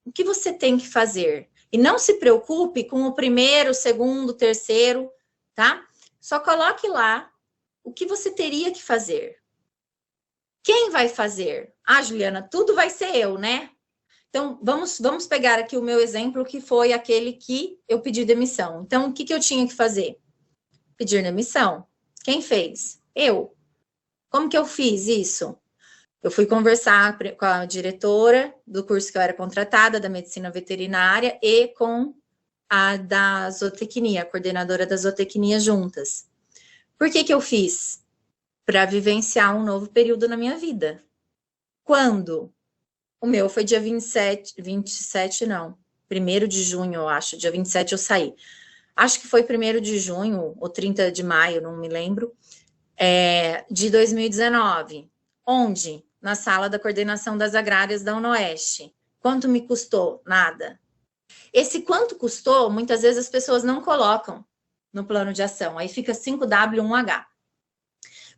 o que você tem que fazer? E não se preocupe com o primeiro, segundo, terceiro, tá? Só coloque lá o que você teria que fazer. Quem vai fazer? Ah, Juliana, tudo vai ser eu, né? Então, vamos pegar aqui o meu exemplo, que foi aquele que eu pedi demissão. Então, o que eu tinha que fazer? Pedir demissão. Quem fez? Eu. Como que eu fiz isso? Eu fui conversar com a diretora do curso que eu era contratada, da medicina veterinária, e com a da zootecnia, a coordenadora da zootecnia juntas. Por que eu fiz? Para vivenciar um novo período na minha vida. Quando? O meu foi dia 27 não, 1º de junho, eu acho, dia 27 eu saí. Acho que foi 1º de junho ou 30 de maio, não me lembro, de 2019. Onde? Na sala da coordenação das agrárias da UnoOeste. Quanto me custou? Nada. Esse quanto custou, muitas vezes as pessoas não colocam no plano de ação. Aí fica 5W1H.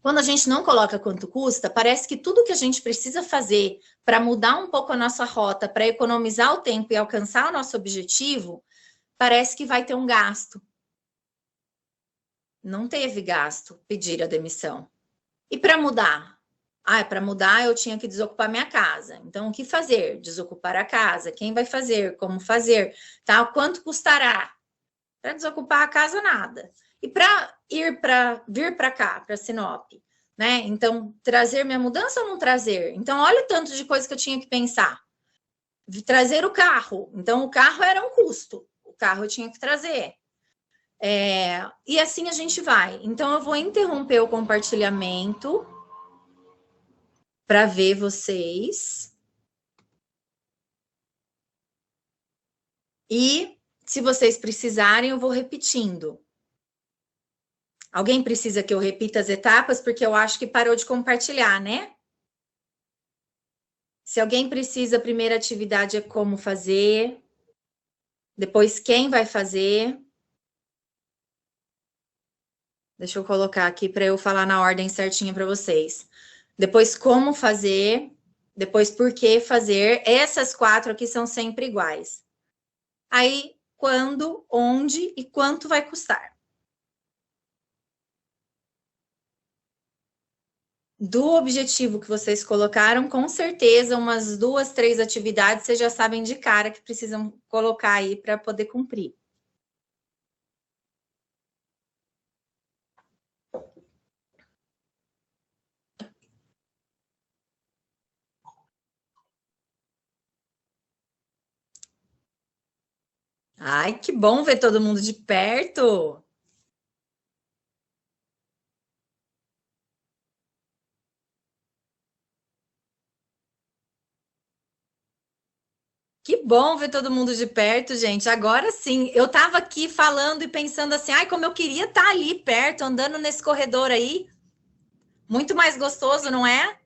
Quando a gente não coloca quanto custa, parece que tudo que a gente precisa fazer para mudar um pouco a nossa rota, para economizar o tempo e alcançar o nosso objetivo, parece que vai ter um gasto. Não teve gasto pedir a demissão. E para mudar? Para mudar eu tinha que desocupar minha casa. Então, o que fazer? Desocupar a casa. Quem vai fazer? Como fazer? Tá? Quanto custará? Para desocupar a casa, nada. E para vir para cá, para Sinop, né? Então, trazer minha mudança ou não trazer? Então, olha o tanto de coisa que eu tinha que pensar. Trazer o carro. Então, o carro era um custo. O carro eu tinha que trazer. E assim a gente vai. Então, eu vou interromper o compartilhamento para ver vocês. E se vocês precisarem, eu vou repetindo. Alguém precisa que eu repita as etapas, porque eu acho que parou de compartilhar, né? Se alguém precisa, a primeira atividade é como fazer, depois quem vai fazer. Deixa eu colocar aqui para eu falar na ordem certinha para vocês. Depois como fazer, depois por que fazer. Essas 4 aqui são sempre iguais. Aí, quando, onde e quanto vai custar. Do objetivo que vocês colocaram, com certeza, umas 2, 3 atividades vocês já sabem de cara que precisam colocar aí para poder cumprir. Ai, que bom ver todo mundo de perto. Que bom ver todo mundo de perto, gente. Agora sim, eu tava aqui falando e pensando assim, ai, como eu queria estar ali perto, andando nesse corredor aí. Muito mais gostoso, não é?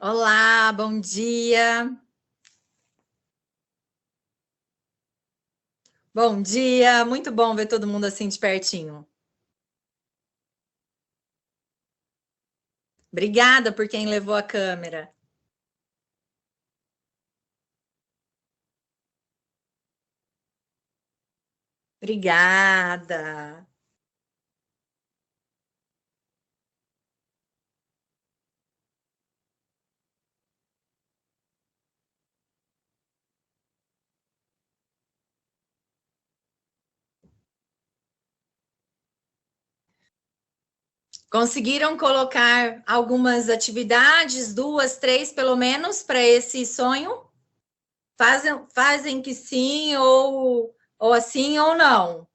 Olá, bom dia. Bom dia, muito bom ver todo mundo assim de pertinho. Obrigada por quem levou a câmera. Obrigada. Conseguiram colocar algumas atividades, 2, 3 pelo menos, para esse sonho? Fazem que sim, ou assim, ou não.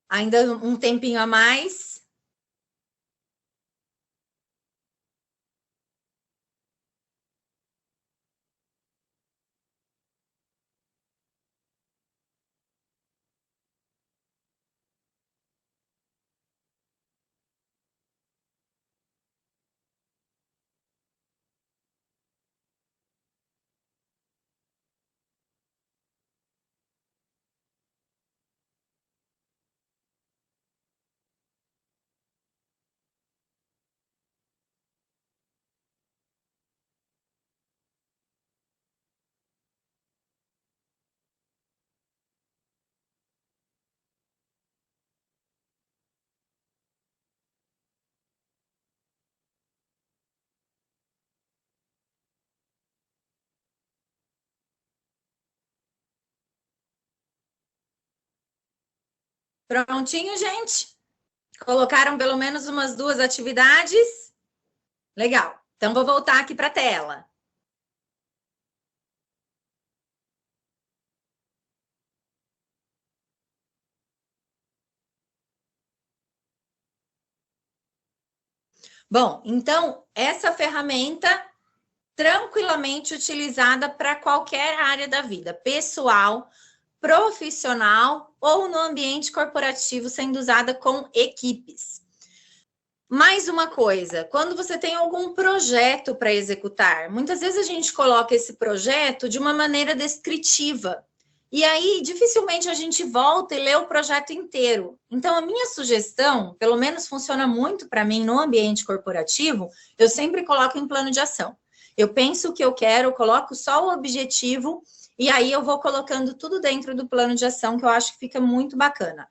Ainda um tempinho a mais. Prontinho, gente? Colocaram pelo menos umas 2 atividades? Legal. Então, vou voltar aqui para a tela. Bom, então, essa ferramenta tranquilamente utilizada para qualquer área da vida, pessoal, profissional ou no ambiente corporativo, sendo usada com equipes. Mais uma coisa, quando você tem algum projeto para executar, muitas vezes a gente coloca esse projeto de uma maneira descritiva. E aí, dificilmente a gente volta e lê o projeto inteiro. Então, a minha sugestão, pelo menos funciona muito para mim no ambiente corporativo, eu sempre coloco em plano de ação. Eu penso o que eu quero, coloco só o objetivo, e aí eu vou colocando tudo dentro do plano de ação, que eu acho que fica muito bacana.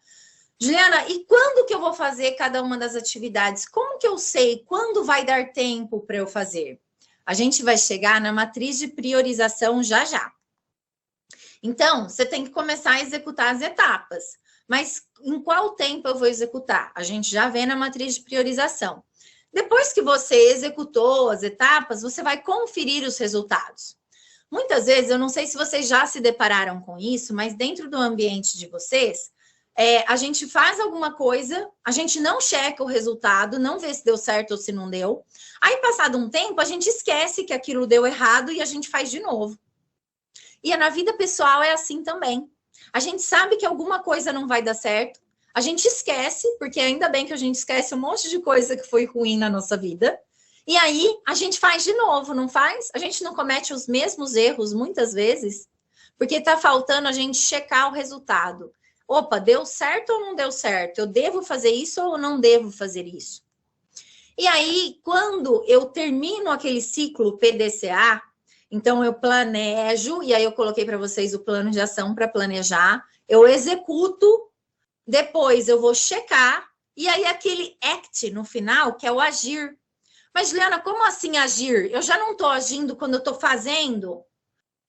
Juliana, e quando que eu vou fazer cada uma das atividades? Como que eu sei quando vai dar tempo para eu fazer? A gente vai chegar na matriz de priorização já já. Então, você tem que começar a executar as etapas. Mas em qual tempo eu vou executar? A gente já vê na matriz de priorização. Depois que você executou as etapas, você vai conferir os resultados. Muitas vezes, eu não sei se vocês já se depararam com isso, mas dentro do ambiente de vocês, a gente faz alguma coisa, a gente não checa o resultado, não vê se deu certo ou se não deu. Aí, passado um tempo, a gente esquece que aquilo deu errado e a gente faz de novo. E na vida pessoal é assim também. A gente sabe que alguma coisa não vai dar certo, a gente esquece, porque ainda bem que a gente esquece um monte de coisa que foi ruim na nossa vida. E aí, a gente faz de novo, não faz? A gente não comete os mesmos erros muitas vezes, porque está faltando a gente checar o resultado. Opa, deu certo ou não deu certo? Eu devo fazer isso ou não devo fazer isso? E aí, quando eu termino aquele ciclo PDCA, então eu planejo, e aí eu coloquei para vocês o plano de ação para planejar, eu executo, depois eu vou checar, e aí aquele act no final, que é o agir. Mas, Juliana, como assim agir? Eu já não estou agindo quando eu estou fazendo?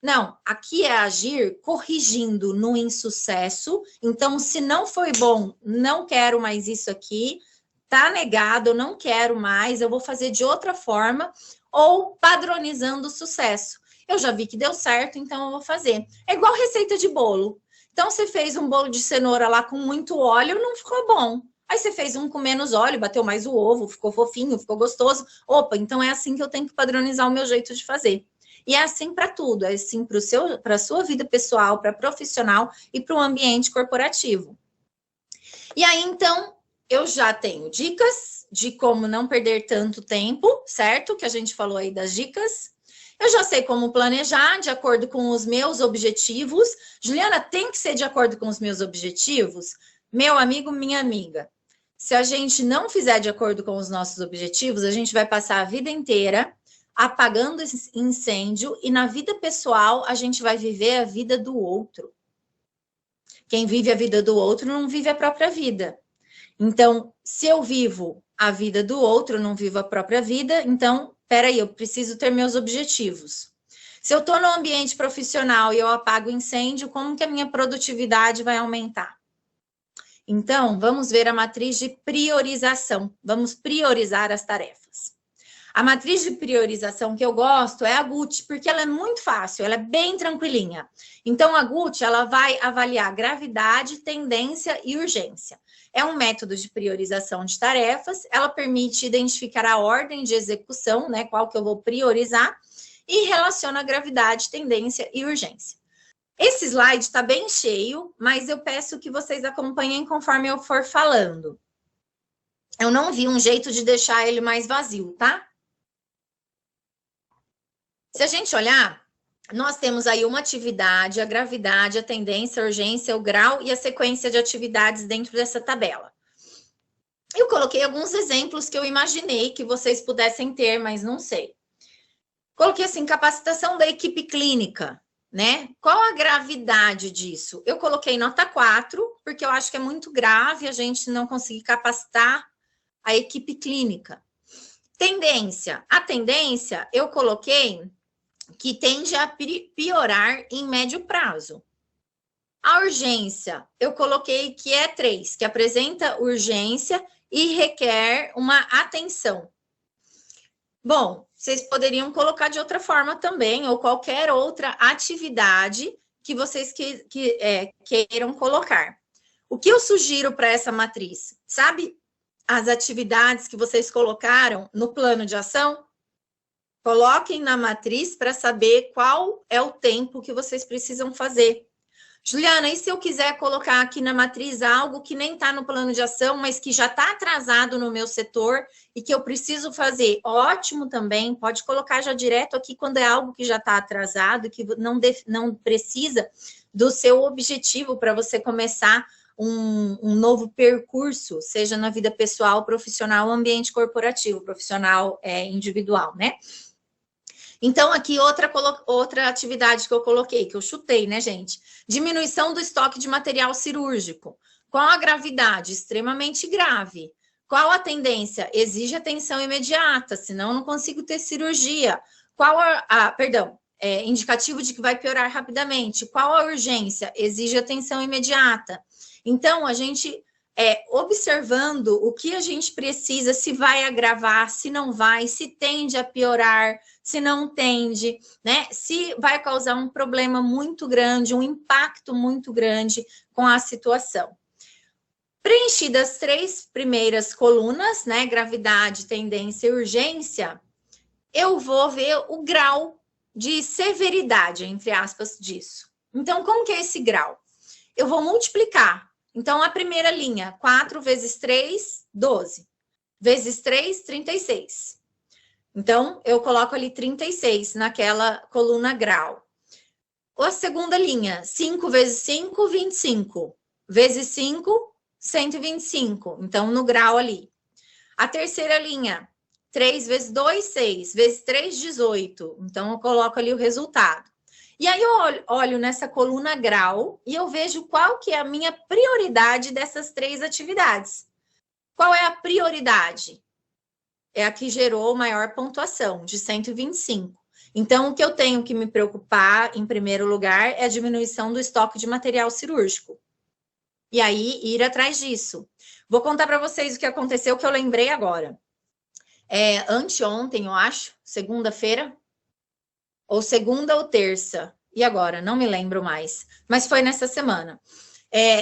Não, aqui é agir corrigindo no insucesso. Então, se não foi bom, não quero mais isso aqui, tá negado, eu não quero mais, eu vou fazer de outra forma, ou padronizando o sucesso. Eu já vi que deu certo, então eu vou fazer. É igual receita de bolo. Então, você fez um bolo de cenoura lá com muito óleo, não ficou bom. Aí você fez um com menos óleo, bateu mais o ovo, ficou fofinho, ficou gostoso. Opa, então é assim que eu tenho que padronizar o meu jeito de fazer. E é assim para tudo, é assim para a sua vida pessoal, para profissional e para o ambiente corporativo. E aí, então, eu já tenho dicas de como não perder tanto tempo, certo? Que a gente falou aí das dicas. Eu já sei como planejar de acordo com os meus objetivos. Juliana, tem que ser de acordo com os meus objetivos? Meu amigo, minha amiga, se a gente não fizer de acordo com os nossos objetivos, a gente vai passar a vida inteira apagando esse incêndio e na vida pessoal a gente vai viver a vida do outro. Quem vive a vida do outro não vive a própria vida. Então, se eu vivo a vida do outro, não vivo a própria vida, então, peraí, eu preciso ter meus objetivos. Se eu estou no ambiente profissional e eu apago o incêndio, como que a minha produtividade vai aumentar? Então, vamos ver a matriz de priorização. Vamos priorizar as tarefas. A matriz de priorização que eu gosto é a GUT, porque ela é muito fácil, ela é bem tranquilinha. Então, a GUT, ela vai avaliar gravidade, tendência e urgência. É um método de priorização de tarefas, ela permite identificar a ordem de execução, né, qual que eu vou priorizar, e relaciona gravidade, tendência e urgência. Esse slide está bem cheio, mas eu peço que vocês acompanhem conforme eu for falando. Eu não vi um jeito de deixar ele mais vazio, tá? Se a gente olhar, nós temos aí uma atividade, a gravidade, a tendência, a urgência, o grau e a sequência de atividades dentro dessa tabela. Eu coloquei alguns exemplos que eu imaginei que vocês pudessem ter, mas não sei. Coloquei assim, capacitação da equipe clínica, né? Qual a gravidade disso? Eu coloquei nota 4, porque eu acho que é muito grave a gente não conseguir capacitar a equipe clínica. Tendência. A tendência, eu coloquei que tende a piorar em médio prazo. A urgência, eu coloquei que é 3, que apresenta urgência e requer uma atenção. Bom, vocês poderiam colocar de outra forma também, ou qualquer outra atividade que vocês queiram colocar. O que eu sugiro para essa matriz? Sabe as atividades que vocês colocaram no plano de ação? Coloquem na matriz para saber qual é o tempo que vocês precisam fazer. Juliana, e se eu quiser colocar aqui na matriz algo que nem está no plano de ação, mas que já está atrasado no meu setor e que eu preciso fazer? Ótimo também, pode colocar já direto aqui quando é algo que já está atrasado, que não precisa do seu objetivo para você começar um novo percurso, seja na vida pessoal, profissional, ambiente corporativo, profissional individual, né? Então, aqui outra atividade que eu coloquei, que eu chutei, né, gente? Diminuição do estoque de material cirúrgico. Qual a gravidade? Extremamente grave. Qual a tendência? Exige atenção imediata, senão eu não consigo ter cirurgia. Qual indicativo de que vai piorar rapidamente. Qual a urgência? Exige atenção imediata. Então, a gente observando o que a gente precisa, se vai agravar, se não vai, se tende a piorar, se não tende, né? Se vai causar um problema muito grande, um impacto muito grande com a situação. Preenchidas as 3 primeiras colunas, né? Gravidade, tendência e urgência, eu vou ver o grau de severidade, entre aspas, disso. Então, como que é esse grau? Eu vou multiplicar. Então, a primeira linha, 4 vezes 3, 12. Vezes 3, 36. Então, eu coloco ali 36 naquela coluna grau. A segunda linha, 5 vezes 5, 25. Vezes 5, 125. Então, no grau ali. A terceira linha, 3 vezes 2, 6. Vezes 3, 18. Então, eu coloco ali o resultado. E aí eu olho nessa coluna grau e eu vejo qual que é a minha prioridade dessas 3 atividades. Qual é a prioridade? É a que gerou maior pontuação, de 125. Então, o que eu tenho que me preocupar, em primeiro lugar, é a diminuição do estoque de material cirúrgico. E aí, ir atrás disso. Vou contar para vocês o que aconteceu, que eu lembrei agora. Anteontem, eu acho, segunda-feira, ou segunda ou terça, e agora? Não me lembro mais, mas foi nessa semana.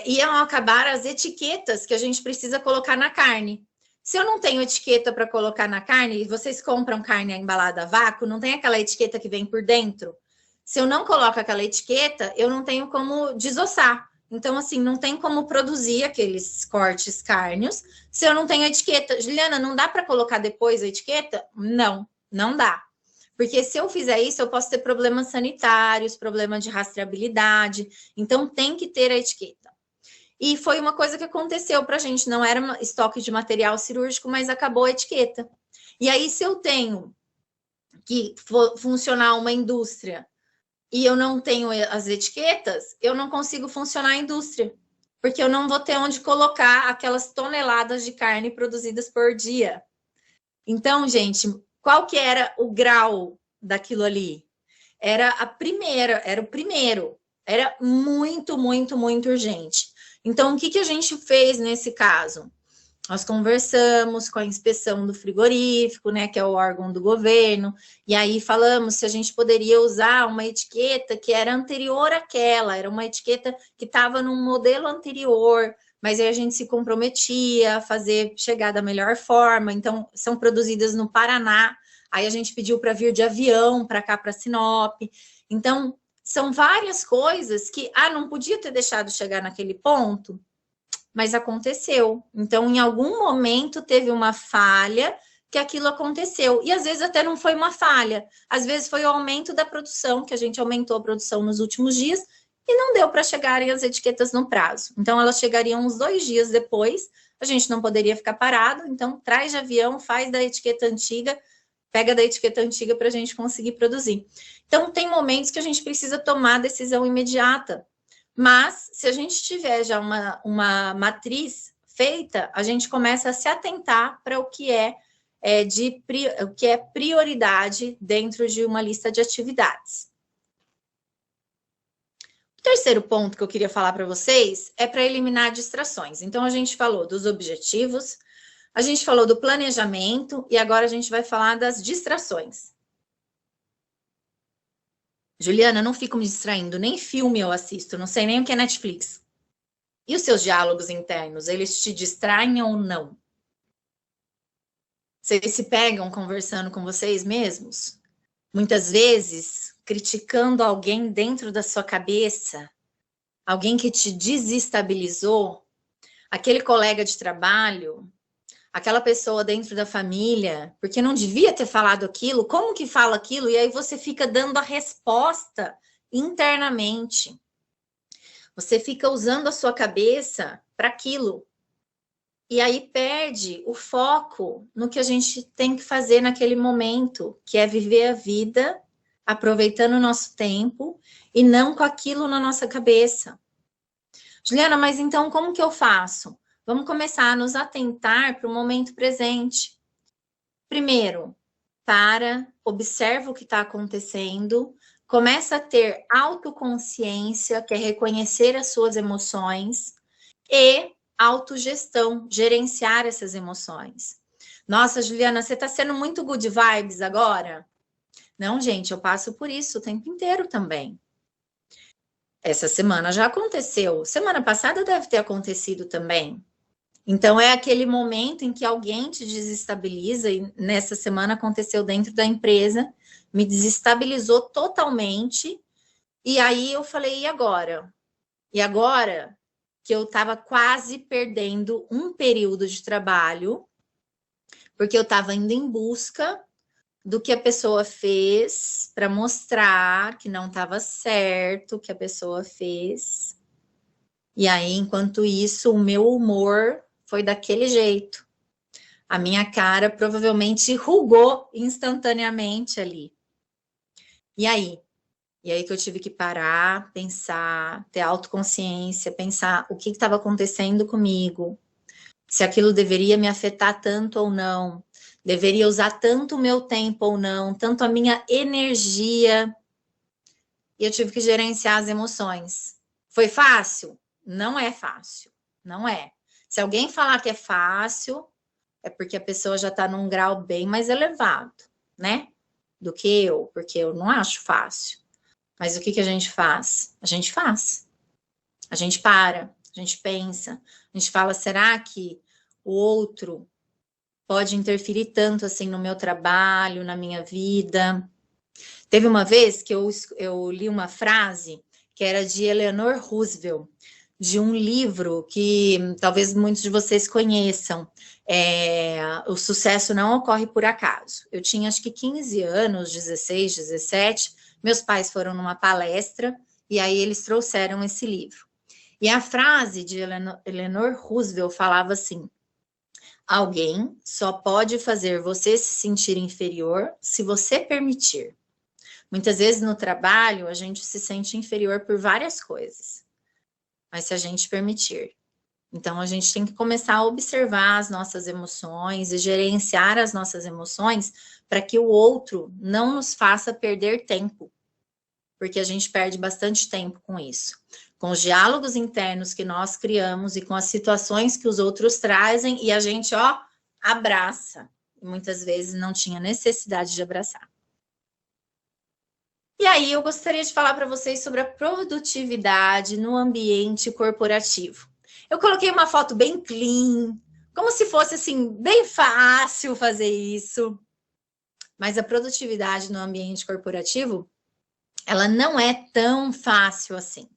Iam acabar as etiquetas que a gente precisa colocar na carne. Se eu não tenho etiqueta para colocar na carne, e vocês compram carne embalada a vácuo, não tem aquela etiqueta que vem por dentro? Se eu não coloco aquela etiqueta, eu não tenho como desossar. Então, assim, não tem como produzir aqueles cortes cárneos se eu não tenho etiqueta. Juliana, não dá para colocar depois a etiqueta? Não, não dá. Porque se eu fizer isso, eu posso ter problemas sanitários, problema de rastreabilidade. Então, tem que ter a etiqueta. E foi uma coisa que aconteceu para a gente. Não era estoque de material cirúrgico, mas acabou a etiqueta. E aí, se eu tenho que funcionar uma indústria e eu não tenho as etiquetas, eu não consigo funcionar a indústria. Porque eu não vou ter onde colocar aquelas toneladas de carne produzidas por dia. Então, gente, qual que era o grau daquilo ali? Era o primeiro. Era muito, muito, muito urgente. Então, o que a gente fez nesse caso? Nós conversamos com a inspeção do frigorífico, né, que é o órgão do governo, e aí falamos se a gente poderia usar uma etiqueta que era anterior àquela, era uma etiqueta que estava num modelo anterior, mas aí a gente se comprometia a fazer chegar da melhor forma. Então, são produzidas no Paraná, aí a gente pediu para vir de avião para cá, para Sinop. Então, são várias coisas que, não podia ter deixado chegar naquele ponto, mas aconteceu. Então, em algum momento teve uma falha que aquilo aconteceu. E às vezes até não foi uma falha. Às vezes foi o aumento da produção, que a gente aumentou a produção nos últimos dias e não deu para chegarem as etiquetas no prazo. Então, elas chegariam uns 2 dias depois. A gente não poderia ficar parado. Então, traz de avião, faz da etiqueta antiga, pega da etiqueta antiga para a gente conseguir produzir. Então, tem momentos que a gente precisa tomar decisão imediata. Mas, se a gente tiver já uma matriz feita, a gente começa a se atentar para o que é prioridade dentro de uma lista de atividades. O terceiro ponto que eu queria falar para vocês é para eliminar distrações. Então, a gente falou dos objetivos, a gente falou do planejamento e agora a gente vai falar das distrações. Juliana, não fico me distraindo, nem filme eu assisto, não sei nem o que é Netflix. E os seus diálogos internos, eles te distraem ou não? Vocês se pegam conversando com vocês mesmos? Muitas vezes, criticando alguém dentro da sua cabeça, alguém que te desestabilizou, aquele colega de trabalho, aquela pessoa dentro da família, porque não devia ter falado aquilo, como que fala aquilo? E aí você fica dando a resposta internamente. Você fica usando a sua cabeça para aquilo. E aí perde o foco no que a gente tem que fazer naquele momento, que é viver a vida, aproveitando o nosso tempo e não com aquilo na nossa cabeça. Juliana, mas então como que eu faço? Vamos começar a nos atentar para o momento presente. Primeiro, observa o que está acontecendo, começa a ter autoconsciência, que é reconhecer as suas emoções, e autogestão, gerenciar essas emoções. Nossa, Juliana, você está sendo muito good vibes agora? Não, gente, eu passo por isso o tempo inteiro também. Essa semana já aconteceu. Semana passada deve ter acontecido também. Então, é aquele momento em que alguém te desestabiliza, e nessa semana aconteceu dentro da empresa, me desestabilizou totalmente, e aí eu falei, e agora? E agora que eu estava quase perdendo um período de trabalho, porque eu estava indo em busca do que a pessoa fez para mostrar que não estava certo o que a pessoa fez. E aí, enquanto isso, o meu humor foi daquele jeito. A minha cara provavelmente rugou instantaneamente ali. E aí? E aí que eu tive que parar, pensar, ter autoconsciência, pensar o que estava acontecendo comigo, se aquilo deveria me afetar tanto ou não, deveria usar tanto o meu tempo ou não, tanto a minha energia. E eu tive que gerenciar as emoções. Foi fácil? Não é fácil, não é. Se alguém falar que é fácil, é porque a pessoa já está num grau bem mais elevado, né? Do que eu, porque eu não acho fácil. Mas o que a gente faz? A gente faz. A gente para, a gente pensa, a gente fala, será que o outro pode interferir tanto assim no meu trabalho, na minha vida? Teve uma vez que eu li uma frase que era de Eleanor Roosevelt, de um livro que talvez muitos de vocês conheçam, O Sucesso Não Ocorre por Acaso. Eu tinha acho que 15 anos, 16, 17, meus pais foram numa palestra e aí eles trouxeram esse livro. E a frase de Eleanor Roosevelt falava assim, alguém só pode fazer você se sentir inferior se você permitir. Muitas vezes no trabalho a gente se sente inferior por várias coisas, mas se a gente permitir. Então, a gente tem que começar a observar as nossas emoções e gerenciar as nossas emoções para que o outro não nos faça perder tempo. porque a gente perde bastante tempo com isso. Com os diálogos internos que nós criamos e com as situações que os outros trazem e a gente, ó, abraça. E muitas vezes não tinha necessidade de abraçar. E aí eu gostaria de falar para vocês sobre a produtividade no ambiente corporativo. Eu coloquei uma foto bem clean, como se fosse assim, bem fácil fazer isso. Mas a produtividade no ambiente corporativo, ela não é tão fácil assim.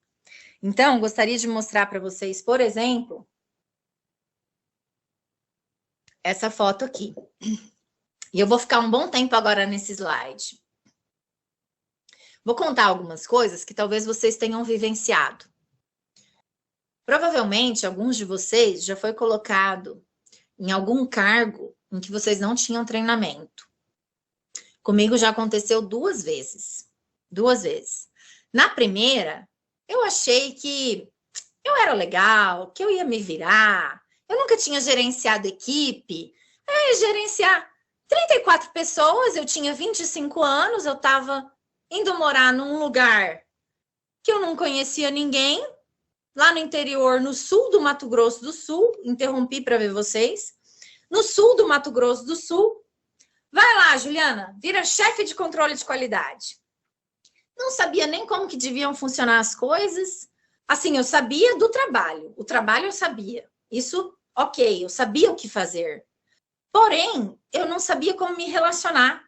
Então, gostaria de mostrar para vocês, por exemplo, essa foto aqui. E eu vou ficar um bom tempo agora nesse slide. Vou contar algumas coisas que talvez vocês tenham vivenciado. Provavelmente, alguns de vocês já foi colocado em algum cargo em que vocês não tinham treinamento. Comigo já aconteceu 2 vezes. 2 vezes. Na primeira, eu achei que eu era legal, que eu ia me virar. Eu nunca tinha gerenciado equipe. Gerenciar 34 pessoas, eu tinha 25 anos, eu estava indo morar num lugar que eu não conhecia ninguém, lá no interior, no sul do Mato Grosso do Sul, interrompi para ver vocês, no sul do Mato Grosso do Sul. Vai lá, Juliana, vira chefe de controle de qualidade. Não sabia nem como que deviam funcionar as coisas. Assim, eu sabia do trabalho. O trabalho eu sabia. Isso, ok, eu sabia o que fazer. Porém, eu não sabia como me relacionar.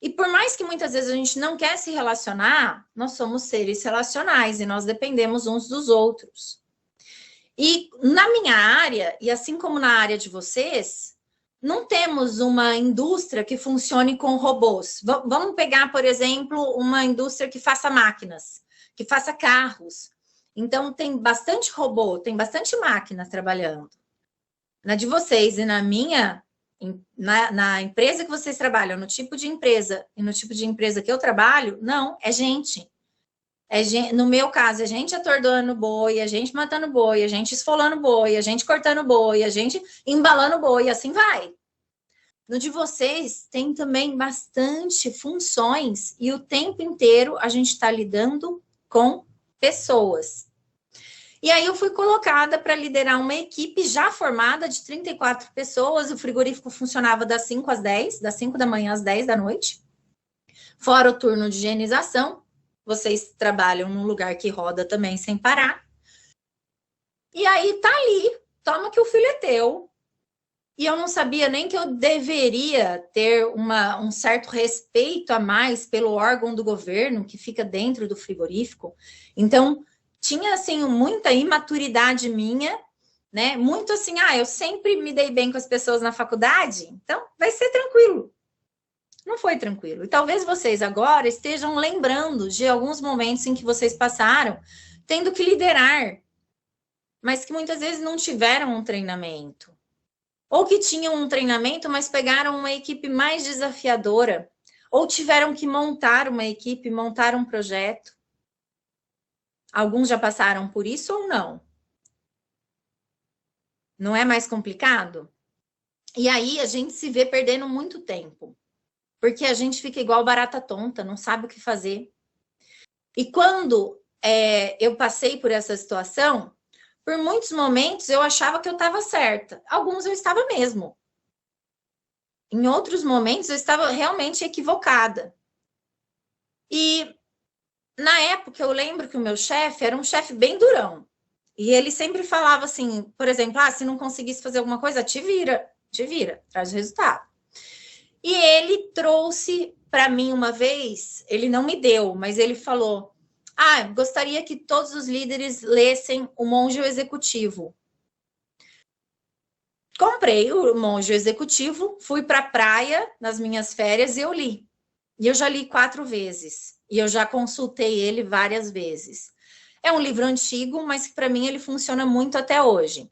E por mais que muitas vezes a gente não quer se relacionar, nós somos seres relacionais e nós dependemos uns dos outros. E na minha área, e assim como na área de vocês, não temos uma indústria que funcione com robôs. Vamos pegar, por exemplo, uma indústria que faça máquinas, que faça carros. Então, tem bastante robô, tem bastante máquina trabalhando. Na de vocês e na minha, na empresa que vocês trabalham, no tipo de empresa e no tipo de empresa que eu trabalho, não, é gente. No meu caso, é gente atordoando boi, a gente matando boi, a gente esfolando boi, a gente cortando boi, a gente embalando boi, assim vai. No de vocês, tem também bastante funções e o tempo inteiro a gente está lidando com pessoas. E aí eu fui colocada para liderar uma equipe já formada de 34 pessoas, o frigorífico funcionava das 5 às 10, das 5 da manhã às 10 da noite, fora o turno de higienização. Vocês trabalham num lugar que roda também sem parar. E aí tá ali, toma que o filho é teu. E eu não sabia nem que eu deveria ter um certo respeito a mais pelo órgão do governo que fica dentro do frigorífico. Então, tinha, assim, muita imaturidade minha, né? Muito assim, eu sempre me dei bem com as pessoas na faculdade, então vai ser tranquilo. Não foi tranquilo. E talvez vocês agora estejam lembrando de alguns momentos em que vocês passaram tendo que liderar, mas que muitas vezes não tiveram um treinamento. Ou que tinham um treinamento, mas pegaram uma equipe mais desafiadora. Ou tiveram que montar uma equipe, montar um projeto. Alguns já passaram por isso ou não? Não é mais complicado? E aí a gente se vê perdendo muito tempo. Porque a gente fica igual barata tonta, não sabe o que fazer. E quando eu passei por essa situação, por muitos momentos eu achava que eu estava certa. Alguns eu estava mesmo. Em outros momentos eu estava realmente equivocada. E na época eu lembro que o meu chefe era um chefe bem durão. E ele sempre falava assim, por exemplo, se não conseguisse fazer alguma coisa, te vira, traz o resultado. E ele trouxe para mim uma vez, ele não me deu, mas ele falou, gostaria que todos os líderes lessem O Monge Executivo. Comprei o Monge Executivo, fui para a praia nas minhas férias e eu li. E eu já li 4 vezes. E eu já consultei ele várias vezes. É um livro antigo, mas para mim ele funciona muito até hoje.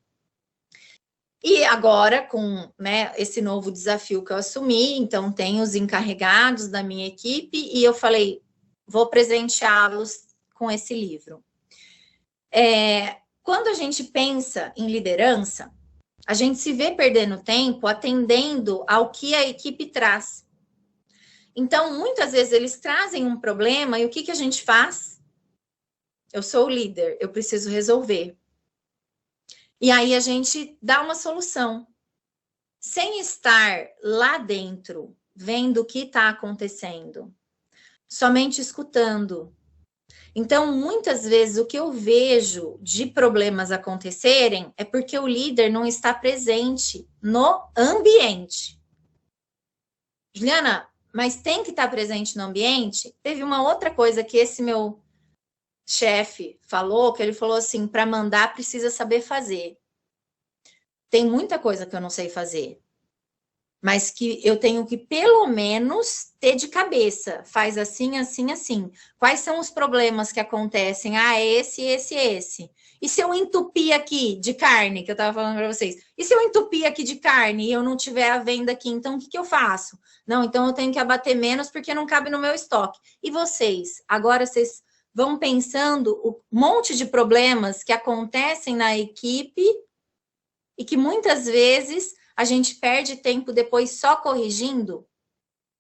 E agora, com esse novo desafio que eu assumi, então tem os encarregados da minha equipe e eu falei, vou presenteá-los com esse livro. Quando a gente pensa em liderança, a gente se vê perdendo tempo atendendo ao que a equipe traz. Então, muitas vezes eles trazem um problema e o que a gente faz? Eu sou o líder, eu preciso resolver. E aí a gente dá uma solução. Sem estar lá dentro, vendo o que está acontecendo. Somente escutando. Então, muitas vezes, o que eu vejo de problemas acontecerem é porque o líder não está presente no ambiente. Juliana, mas tem que estar presente no ambiente? Teve uma outra coisa que esse meu chefe falou, que ele falou assim, para mandar precisa saber fazer. Tem muita coisa que eu não sei fazer, mas que eu tenho que, pelo menos, ter de cabeça. Faz assim, assim, assim. Quais são os problemas que acontecem? Ah, esse. E se eu entupir aqui de carne, que eu estava falando para vocês? E se eu entupir aqui de carne e eu não tiver a venda aqui, então o que eu faço? Não, então eu tenho que abater menos porque não cabe no meu estoque. E vocês? Agora vocês vão pensando o monte de problemas que acontecem na equipe e que muitas vezes a gente perde tempo depois só corrigindo,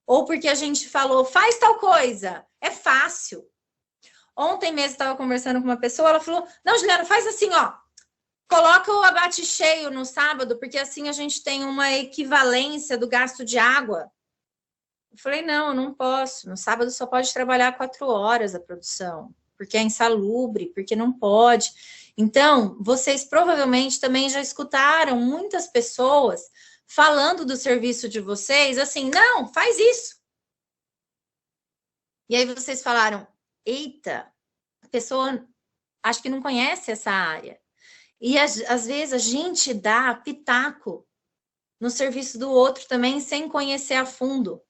ou porque a gente falou, faz tal coisa, é fácil. Ontem mesmo estava conversando com uma pessoa, ela falou, não, Juliana, faz assim, ó, coloca o abate cheio no sábado, porque assim a gente tem uma equivalência do gasto de água. Eu falei, não, eu não posso, no sábado só pode trabalhar 4 horas a produção, porque é insalubre, porque não pode. Então, vocês provavelmente também já escutaram muitas pessoas falando do serviço de vocês, assim, não, faz isso. E aí vocês falaram, eita, a pessoa acho que não conhece essa área. E às vezes a gente dá pitaco no serviço do outro também, sem conhecer a fundo.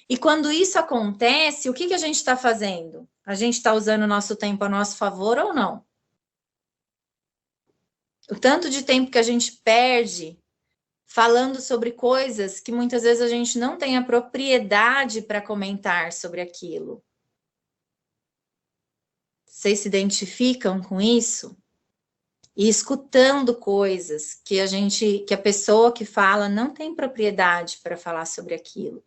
E quando isso acontece, o que a gente está fazendo? A gente está usando o nosso tempo a nosso favor ou não? O tanto de tempo que a gente perde falando sobre coisas que muitas vezes a gente não tem a propriedade para comentar sobre aquilo. Vocês se identificam com isso? E escutando coisas que a pessoa que fala não tem propriedade para falar sobre aquilo.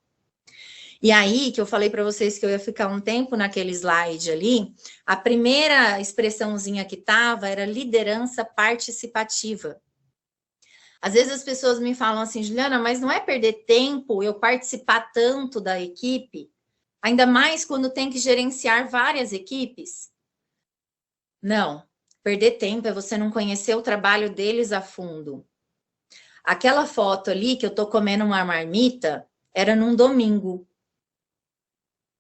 E aí, que eu falei para vocês que eu ia ficar um tempo naquele slide ali, a primeira expressãozinha que estava era liderança participativa. Às vezes as pessoas me falam assim, Juliana, mas não é perder tempo eu participar tanto da equipe? Ainda mais quando tem que gerenciar várias equipes? Não, perder tempo é você não conhecer o trabalho deles a fundo. Aquela foto ali que eu tô comendo uma marmita, era num domingo.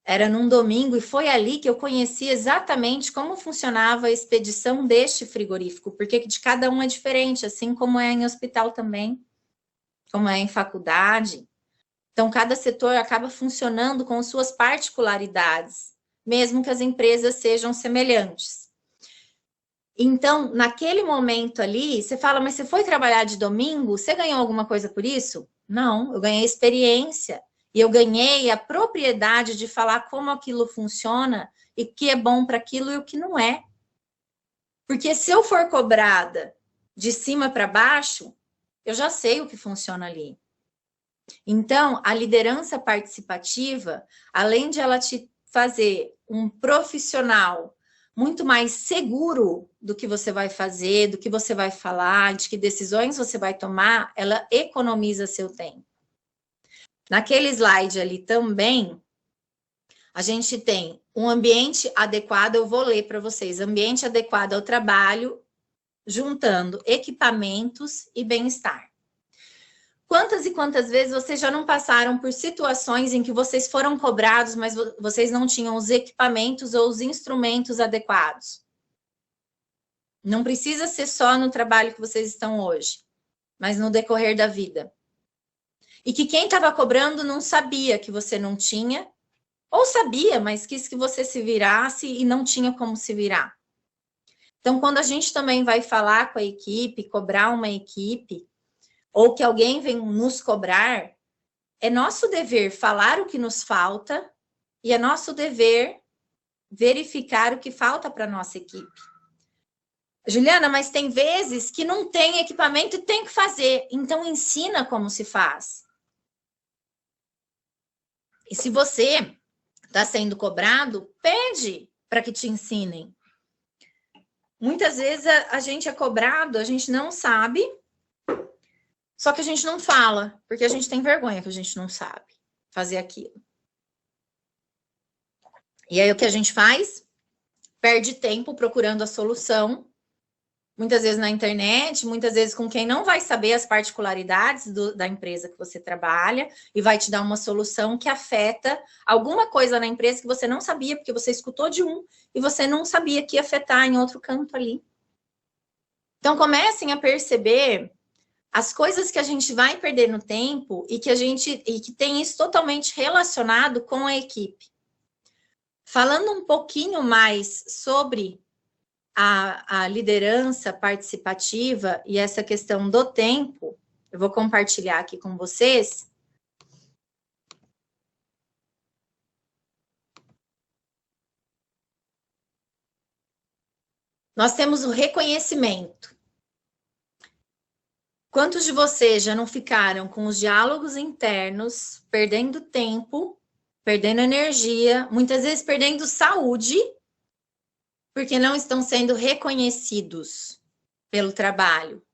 Era num domingo e foi ali que eu conheci exatamente como funcionava a expedição deste frigorífico, porque de cada um é diferente, assim como é em hospital também, como é em faculdade. Então, cada setor acaba funcionando com suas particularidades, mesmo que as empresas sejam semelhantes. Então, naquele momento ali, você fala, mas você foi trabalhar de domingo? Você ganhou alguma coisa por isso? Não, eu ganhei experiência. E eu ganhei a propriedade de falar como aquilo funciona e o que é bom para aquilo e o que não é. Porque se eu for cobrada de cima para baixo, eu já sei o que funciona ali. Então, a liderança participativa, além de ela te fazer um profissional muito mais seguro do que você vai fazer, do que você vai falar, de que decisões você vai tomar, ela economiza seu tempo. Naquele slide ali também, a gente tem um ambiente adequado, eu vou ler para vocês, ambiente adequado ao trabalho, juntando equipamentos e bem-estar. Quantas e quantas vezes vocês já não passaram por situações em que vocês foram cobrados, mas vocês não tinham os equipamentos ou os instrumentos adequados? Não precisa ser só no trabalho que vocês estão hoje, mas no decorrer da vida. E que quem estava cobrando não sabia que você não tinha, ou sabia, mas quis que você se virasse e não tinha como se virar. Então, quando a gente também vai falar com a equipe, cobrar uma equipe, ou que alguém vem nos cobrar, é nosso dever falar o que nos falta e é nosso dever verificar o que falta para a nossa equipe. Juliana, mas tem vezes que não tem equipamento e tem que fazer, então ensina como se faz. E se você está sendo cobrado, pede para que te ensinem. Muitas vezes a gente é cobrado, a gente não sabe, só que a gente não fala, porque a gente tem vergonha que a gente não sabe fazer aquilo. E aí o que a gente faz? Perde tempo procurando a solução, muitas vezes na internet, muitas vezes com quem não vai saber as particularidades da empresa que você trabalha e vai te dar uma solução que afeta alguma coisa na empresa que você não sabia, porque você escutou de um e você não sabia que ia afetar em outro canto ali. Então, comecem a perceber as coisas que a gente vai perder no tempo e que tem isso totalmente relacionado com a equipe. Falando um pouquinho mais sobre a liderança participativa e essa questão do tempo, eu vou compartilhar aqui com vocês. Nós temos o reconhecimento. Quantos de vocês já não ficaram com os diálogos internos, perdendo tempo, perdendo energia, muitas vezes perdendo saúde, porque não estão sendo reconhecidos pelo trabalho?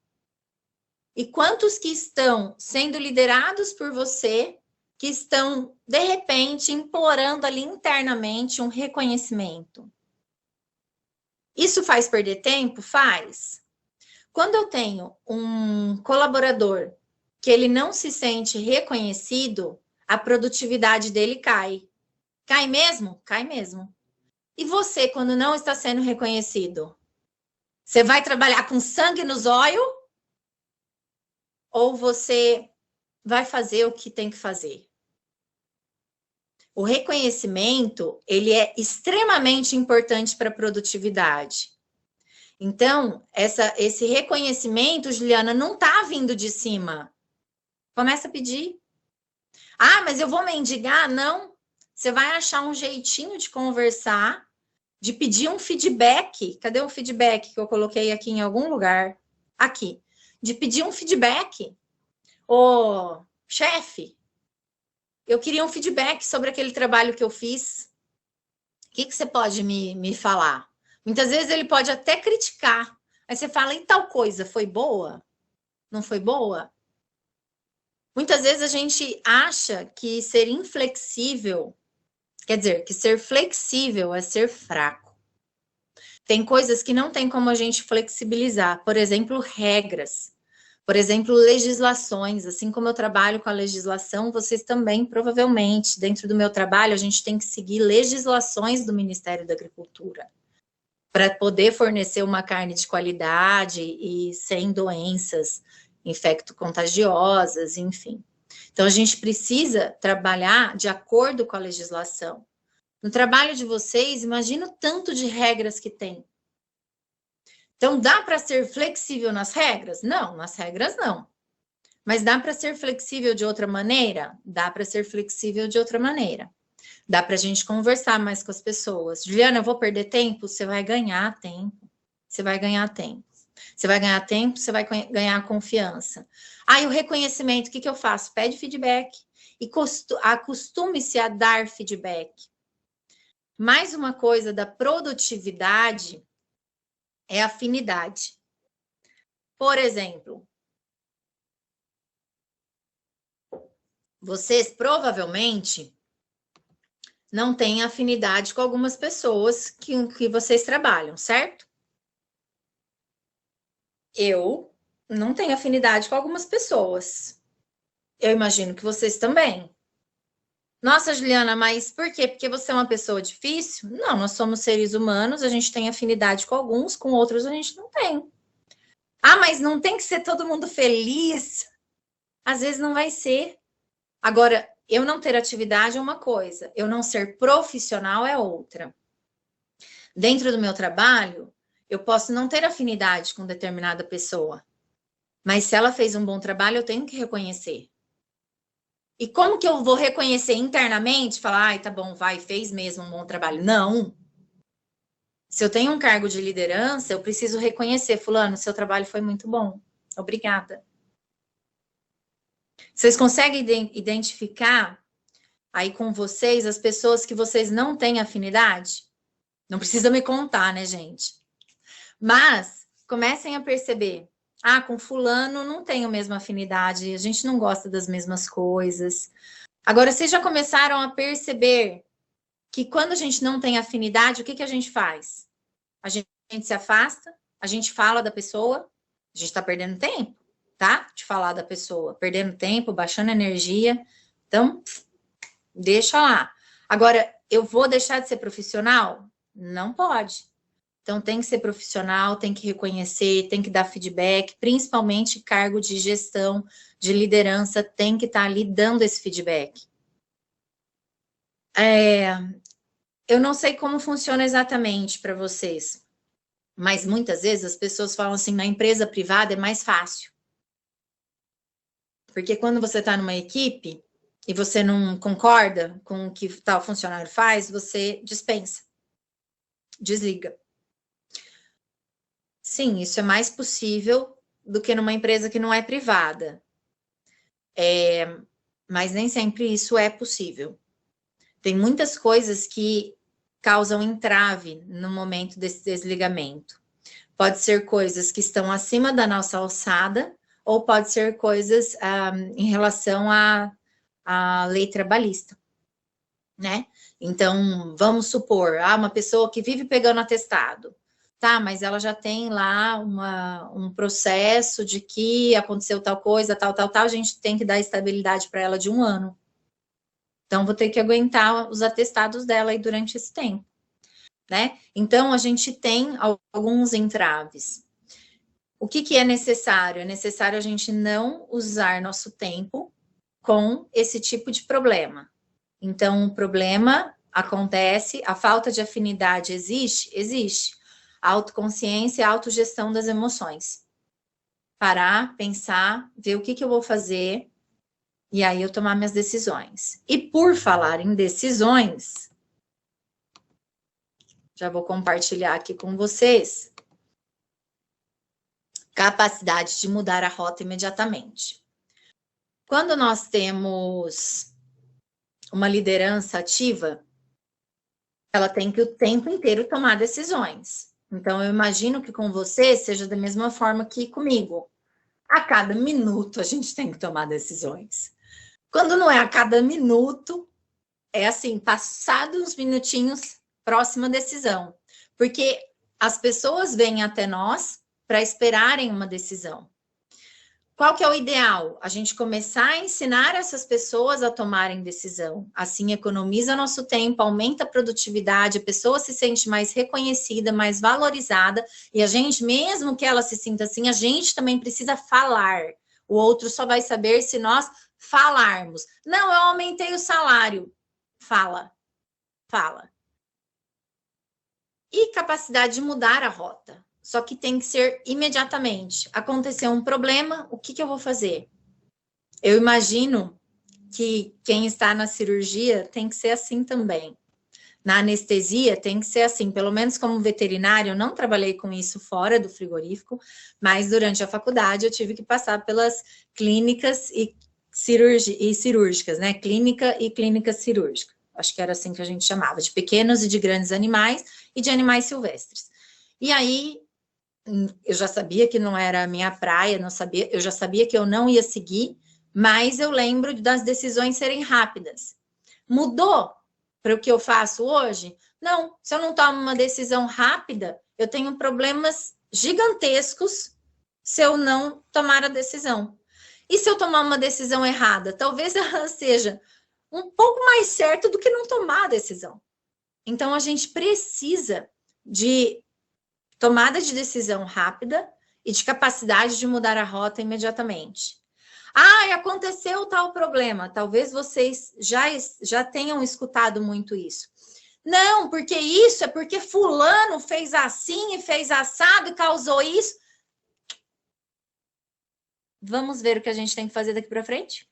E quantos que estão sendo liderados por você, que estão, de repente, implorando ali internamente um reconhecimento? Isso faz perder tempo? Faz. Quando eu tenho um colaborador que ele não se sente reconhecido, a produtividade dele cai. Cai mesmo? Cai mesmo. E você, quando não está sendo reconhecido? Você vai trabalhar com sangue nos olhos? Ou você vai fazer o que tem que fazer? O reconhecimento, ele é extremamente importante para a produtividade. Então, esse reconhecimento, Juliana, não está vindo de cima. Começa a pedir. Ah, mas eu vou mendigar? Não. Você vai achar um jeitinho de conversar, de pedir um feedback. Cadê o feedback que eu coloquei aqui em algum lugar? Aqui. De pedir um feedback. Ô, chefe, eu queria um feedback sobre aquele trabalho que eu fiz. O que você pode me falar? Muitas vezes ele pode até criticar. Aí você fala, e tal coisa, foi boa? Não foi boa? Muitas vezes a gente acha que ser inflexível, quer dizer, que ser flexível é ser fraco. Tem coisas que não tem como a gente flexibilizar. Por exemplo, regras. Por exemplo, legislações. Assim como eu trabalho com a legislação, vocês também, provavelmente, dentro do meu trabalho, a gente tem que seguir legislações do Ministério da Agricultura para poder fornecer uma carne de qualidade e sem doenças infecto-contagiosas, enfim. Então, a gente precisa trabalhar de acordo com a legislação. No trabalho de vocês, imagina o tanto de regras que tem. Então, dá para ser flexível nas regras? Não, nas regras não. Mas dá para ser flexível de outra maneira? Dá para ser flexível de outra maneira. Dá para a gente conversar mais com as pessoas. Juliana, eu vou perder tempo? Você vai ganhar tempo. Você vai ganhar tempo. Você vai ganhar tempo, você vai ganhar confiança. Aí o reconhecimento, o que eu faço? Pede feedback. E acostume-se a dar feedback. Mais uma coisa da produtividade é afinidade. Por exemplo, vocês provavelmente não têm afinidade com algumas pessoas que vocês trabalham, certo? Eu não tenho afinidade com algumas pessoas. Eu imagino que vocês também. Nossa, Juliana, mas por quê? Porque você é uma pessoa difícil? Não, nós somos seres humanos, a gente tem afinidade com alguns, com outros a gente não tem. Ah, mas não tem que ser todo mundo feliz? Às vezes não vai ser. Agora, eu não ter atividade é uma coisa, eu não ser profissional é outra. Dentro do meu trabalho, eu posso não ter afinidade com determinada pessoa, mas se ela fez um bom trabalho, eu tenho que reconhecer. E como que eu vou reconhecer internamente? Falar, ai, tá bom, vai, fez mesmo um bom trabalho. Não. Se eu tenho um cargo de liderança, eu preciso reconhecer, fulano, seu trabalho foi muito bom. Obrigada. Vocês conseguem identificar aí com vocês as pessoas que vocês não têm afinidade? Não precisa me contar, né, gente? Mas comecem a perceber. Ah, com fulano não tenho a mesma afinidade, a gente não gosta das mesmas coisas. Agora, vocês já começaram a perceber que quando a gente não tem afinidade, o que a gente faz? A gente se afasta, a gente fala da pessoa, a gente está perdendo tempo, tá? De falar da pessoa, perdendo tempo, baixando energia. Então, deixa lá. Agora, eu vou deixar de ser profissional? Não pode. Então, tem que ser profissional, tem que reconhecer, tem que dar feedback, principalmente cargo de gestão, de liderança, tem que estar ali dando esse feedback. Eu não sei como funciona exatamente para vocês, mas muitas vezes as pessoas falam assim, na empresa privada é mais fácil. Porque quando você está numa equipe e você não concorda com o que tal funcionário faz, você dispensa, desliga. Sim, isso é mais possível do que numa empresa que não é privada. Mas nem sempre isso é possível. Tem muitas coisas que causam entrave no momento desse desligamento. Pode ser coisas que estão acima da nossa alçada, ou pode ser coisas em relação à lei trabalhista, né? Então, vamos supor, uma pessoa que vive pegando atestado. Tá, mas ela já tem lá um processo de que aconteceu tal coisa, tal, a gente tem que dar estabilidade para ela de 1 ano. Então, vou ter que aguentar os atestados dela aí durante esse tempo, né? Então, a gente tem alguns entraves. O que é necessário? É necessário a gente não usar nosso tempo com esse tipo de problema. Então, o problema acontece, a falta de afinidade existe? Existe. A autoconsciência e a autogestão das emoções. Parar, pensar, ver o que eu vou fazer, e aí eu tomar minhas decisões. E por falar em decisões, já vou compartilhar aqui com vocês, capacidade de mudar a rota imediatamente. Quando nós temos uma liderança ativa, ela tem que o tempo inteiro tomar decisões. Então, eu imagino que com você seja da mesma forma que comigo. A cada minuto a gente tem que tomar decisões. Quando não é a cada minuto, é assim, passados uns minutinhos, próxima decisão. Porque as pessoas vêm até nós para esperarem uma decisão. Qual que é o ideal? A gente começar a ensinar essas pessoas a tomarem decisão. Assim, economiza nosso tempo, aumenta a produtividade, a pessoa se sente mais reconhecida, mais valorizada, e a gente, mesmo que ela se sinta assim, a gente também precisa falar. O outro só vai saber se nós falarmos. Não, eu aumentei o salário. Fala. E capacidade de mudar a rota. Só que tem que ser imediatamente. Aconteceu um problema, o que eu vou fazer? Eu imagino que quem está na cirurgia tem que ser assim também. Na anestesia tem que ser assim. Pelo menos como veterinário, eu não trabalhei com isso fora do frigorífico, mas durante a faculdade eu tive que passar pelas clínicas e cirúrgicas, né? Clínica e clínica cirúrgica. Acho que era assim que a gente chamava, de pequenos e de grandes animais e de animais silvestres. E aí, eu já sabia que não era a minha praia, eu já sabia que eu não ia seguir, mas eu lembro das decisões serem rápidas. Mudou para o que eu faço hoje? Não, se eu não tomo uma decisão rápida, eu tenho problemas gigantescos se eu não tomar a decisão. E se eu tomar uma decisão errada? Talvez ela seja um pouco mais certa do que não tomar a decisão. Então, a gente precisa de tomada de decisão rápida e de capacidade de mudar a rota imediatamente. Aconteceu tal problema. Talvez vocês já tenham escutado muito isso. Não, porque isso é porque fulano fez assim e fez assado e causou isso. Vamos ver o que a gente tem que fazer daqui para frente?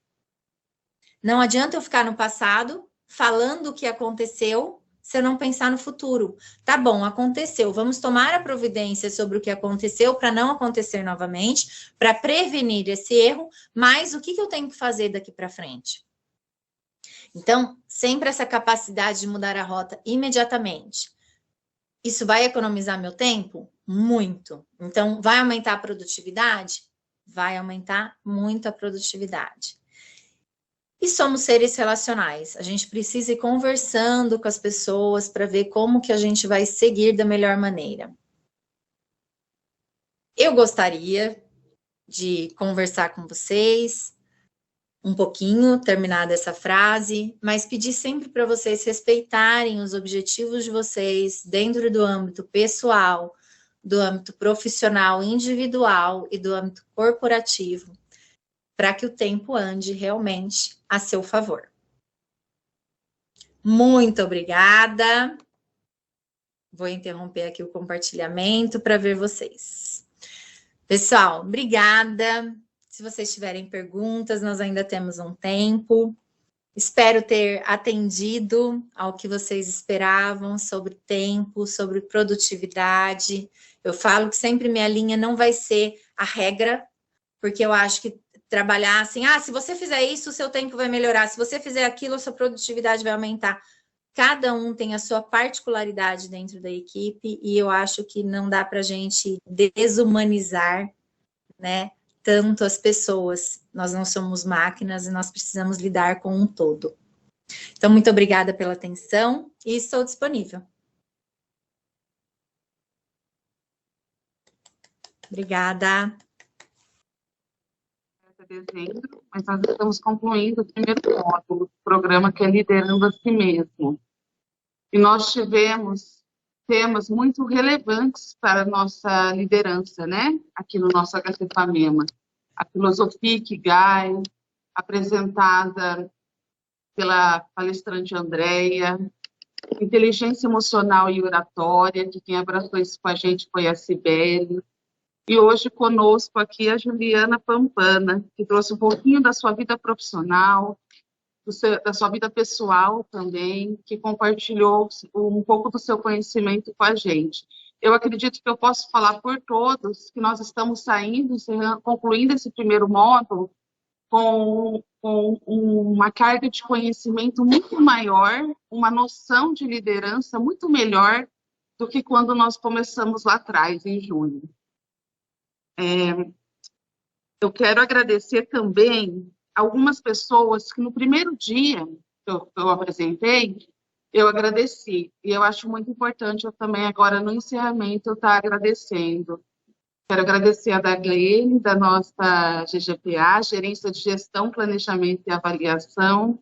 Não adianta eu ficar no passado falando o que aconteceu se eu não pensar no futuro. Tá bom, aconteceu. Vamos tomar a providência sobre o que aconteceu para não acontecer novamente, para prevenir esse erro, mas o que eu tenho que fazer daqui para frente? Então, sempre essa capacidade de mudar a rota imediatamente. Isso vai economizar meu tempo? Muito. Então, vai aumentar a produtividade? Vai aumentar muito a produtividade. E somos seres relacionais. A gente precisa ir conversando com as pessoas para ver como que a gente vai seguir da melhor maneira. Eu gostaria de conversar com vocês um pouquinho, terminar dessa frase, mas pedir sempre para vocês respeitarem os objetivos de vocês dentro do âmbito pessoal, do âmbito profissional individual e do âmbito corporativo, para que o tempo ande realmente a seu favor. Muito obrigada. Vou interromper aqui o compartilhamento para ver vocês. Pessoal, obrigada. Se vocês tiverem perguntas, nós ainda temos um tempo. Espero ter atendido ao que vocês esperavam sobre tempo, sobre produtividade. Eu falo que sempre minha linha não vai ser a regra, porque eu acho que trabalhar assim, se você fizer isso, o seu tempo vai melhorar. Se você fizer aquilo, a sua produtividade vai aumentar. Cada um tem a sua particularidade dentro da equipe e eu acho que não dá para a gente desumanizar, né, tanto as pessoas. Nós não somos máquinas e nós precisamos lidar com um todo. Então, muito obrigada pela atenção e estou disponível. Obrigada. Dezembro, mas nós estamos concluindo o primeiro módulo do programa, que é Liderando a Si Mesmo. E nós tivemos temas muito relevantes para a nossa liderança, né? Aqui no nosso HC FAMEMA. A filosofia Ikigai, apresentada pela palestrante Andréia, inteligência emocional e oratória, que quem abraçou isso com a gente foi a Cibele. E hoje conosco aqui a Juliana Pampana, que trouxe um pouquinho da sua vida profissional, da sua vida pessoal também, que compartilhou um pouco do seu conhecimento com a gente. Eu acredito que eu posso falar por todos que nós estamos saindo, concluindo esse primeiro módulo com uma carga de conhecimento muito maior, uma noção de liderança muito melhor do que quando nós começamos lá atrás, em junho. Eu quero agradecer também algumas pessoas que no primeiro dia que eu apresentei, eu agradeci. E eu acho muito importante eu também agora no encerramento eu estar agradecendo. Quero agradecer a Daglene, da nossa GGPA, Gerência de Gestão, Planejamento e Avaliação.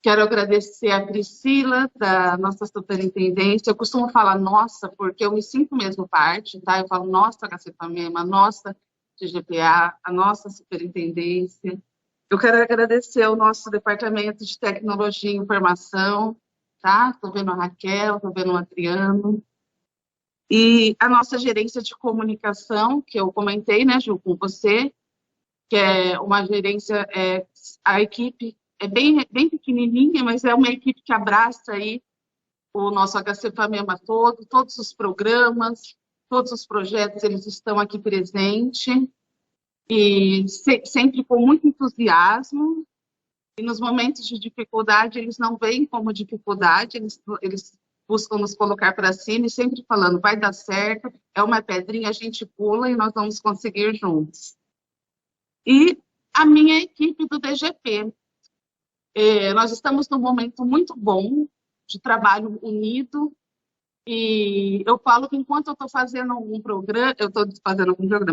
Quero agradecer a Priscila, da nossa superintendência. Eu costumo falar nossa, porque eu me sinto mesmo parte, tá? Eu falo nossa HC FAMEMA, nossa GGPA, a nossa superintendência. Eu quero agradecer ao nosso Departamento de Tecnologia e Informação, tá? Estou vendo a Raquel, estou vendo o Adriano. E a nossa gerência de comunicação, que eu comentei, né, Ju, com você, que é uma gerência, a equipe é bem pequenininha, mas é uma equipe que abraça aí o nosso HC FAMEMA todo, todos os programas, todos os projetos, eles estão aqui presentes, e sempre com muito entusiasmo, e nos momentos de dificuldade, eles não veem como dificuldade, eles buscam nos colocar para cima, e sempre falando, vai dar certo, é uma pedrinha, a gente pula e nós vamos conseguir juntos. E a minha equipe do DGP. Nós estamos num momento muito bom de trabalho unido, e eu falo que enquanto eu estou fazendo algum programa,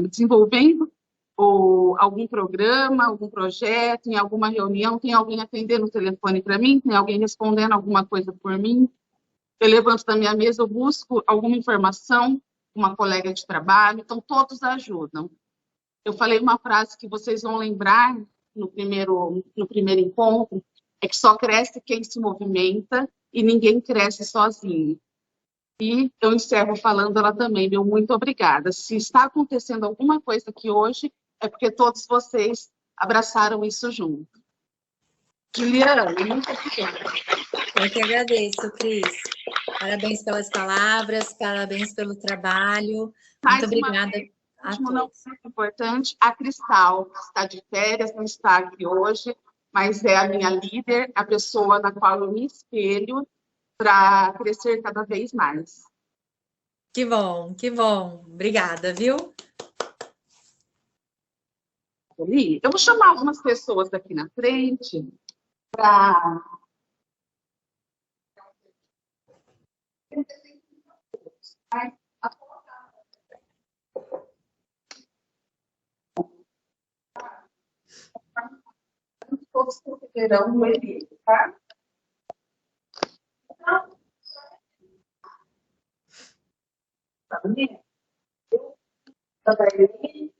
desenvolvendo algum programa, algum projeto, em alguma reunião, tem alguém atendendo o telefone para mim, tem alguém respondendo alguma coisa por mim, eu levanto da minha mesa, eu busco alguma informação, uma colega de trabalho, então todos ajudam. Eu falei uma frase que vocês vão lembrar no primeiro encontro, é que só cresce quem se movimenta e ninguém cresce sozinho. E eu encerro falando ela também, meu muito obrigada. Se está acontecendo alguma coisa aqui hoje, é porque todos vocês abraçaram isso junto. Juliana, muito obrigada. Eu que agradeço, Cris. Parabéns pelas palavras, parabéns pelo trabalho. Muito obrigada. Último, não muito importante, a Cristal está de férias, não está aqui hoje, mas é a minha líder, a pessoa na qual eu me espelho para crescer cada vez mais. Que bom, que bom. Obrigada, viu? Eu vou chamar algumas pessoas aqui na frente para... Todos considerando o Eli, tá? Tá bonito? Tá bem?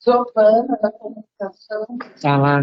Giovana, da comunicação. Tá lá.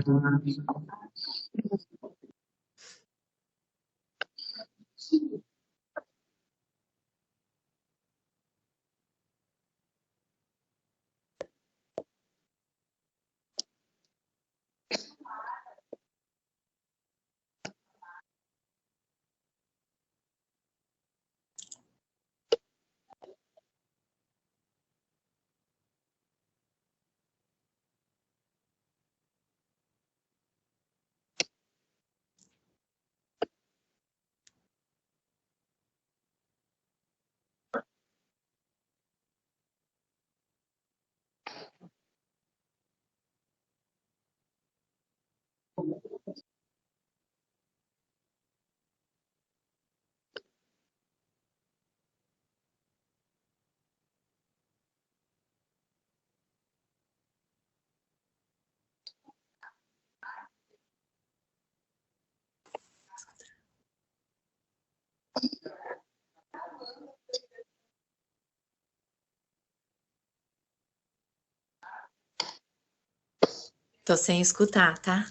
Tô sem escutar, tá?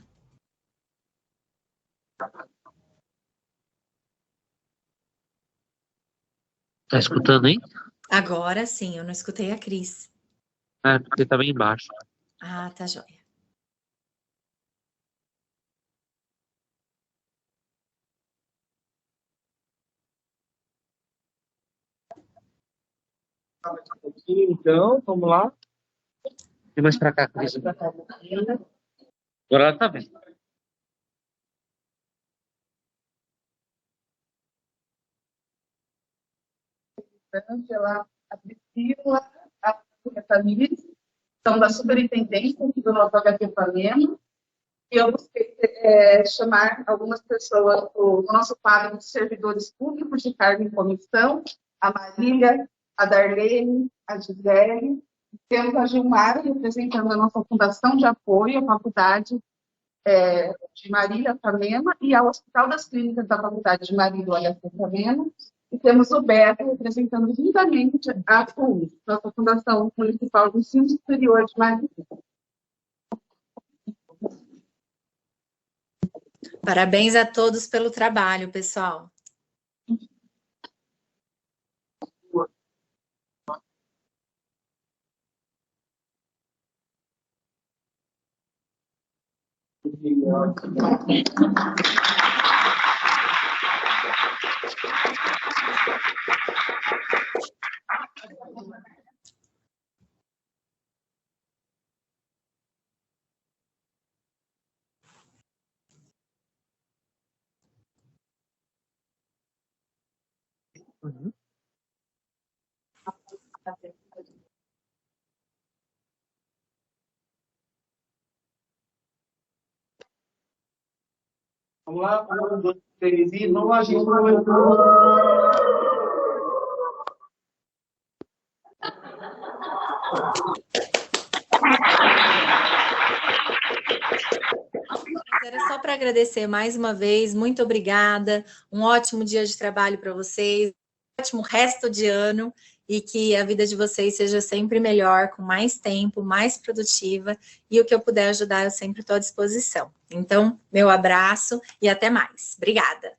Tá escutando aí? Agora sim, eu não escutei a Cris. É, porque tá bem embaixo. Ah, tá joia. Então, vamos lá. Vem mais pra cá, Cris. Agora ela tá bem. Angela, a Priscila, a Tamires, são da superintendência aqui do nosso HQ e eu busquei chamar algumas pessoas do nosso quadro de servidores públicos de cargo em comissão, a Marília, a Darlene, a Gisele, temos a Gilmar representando a nossa fundação de apoio à faculdade de Marília Famema e ao Hospital das Clínicas da Faculdade de Marília Famema. E temos o Beto representando lindamente a FUN, nossa Fundação Municipal do Ensino Superior de Marília. Parabéns a todos pelo trabalho, pessoal. Uhum. Vamos lá, 1, 2, 3 e não agiu. Era só para agradecer mais uma vez, muito obrigada, um ótimo dia de trabalho para vocês, um ótimo resto de ano e que a vida de vocês seja sempre melhor, com mais tempo, mais produtiva, e o que eu puder ajudar, eu sempre estou à disposição. Então, meu abraço e até mais. Obrigada!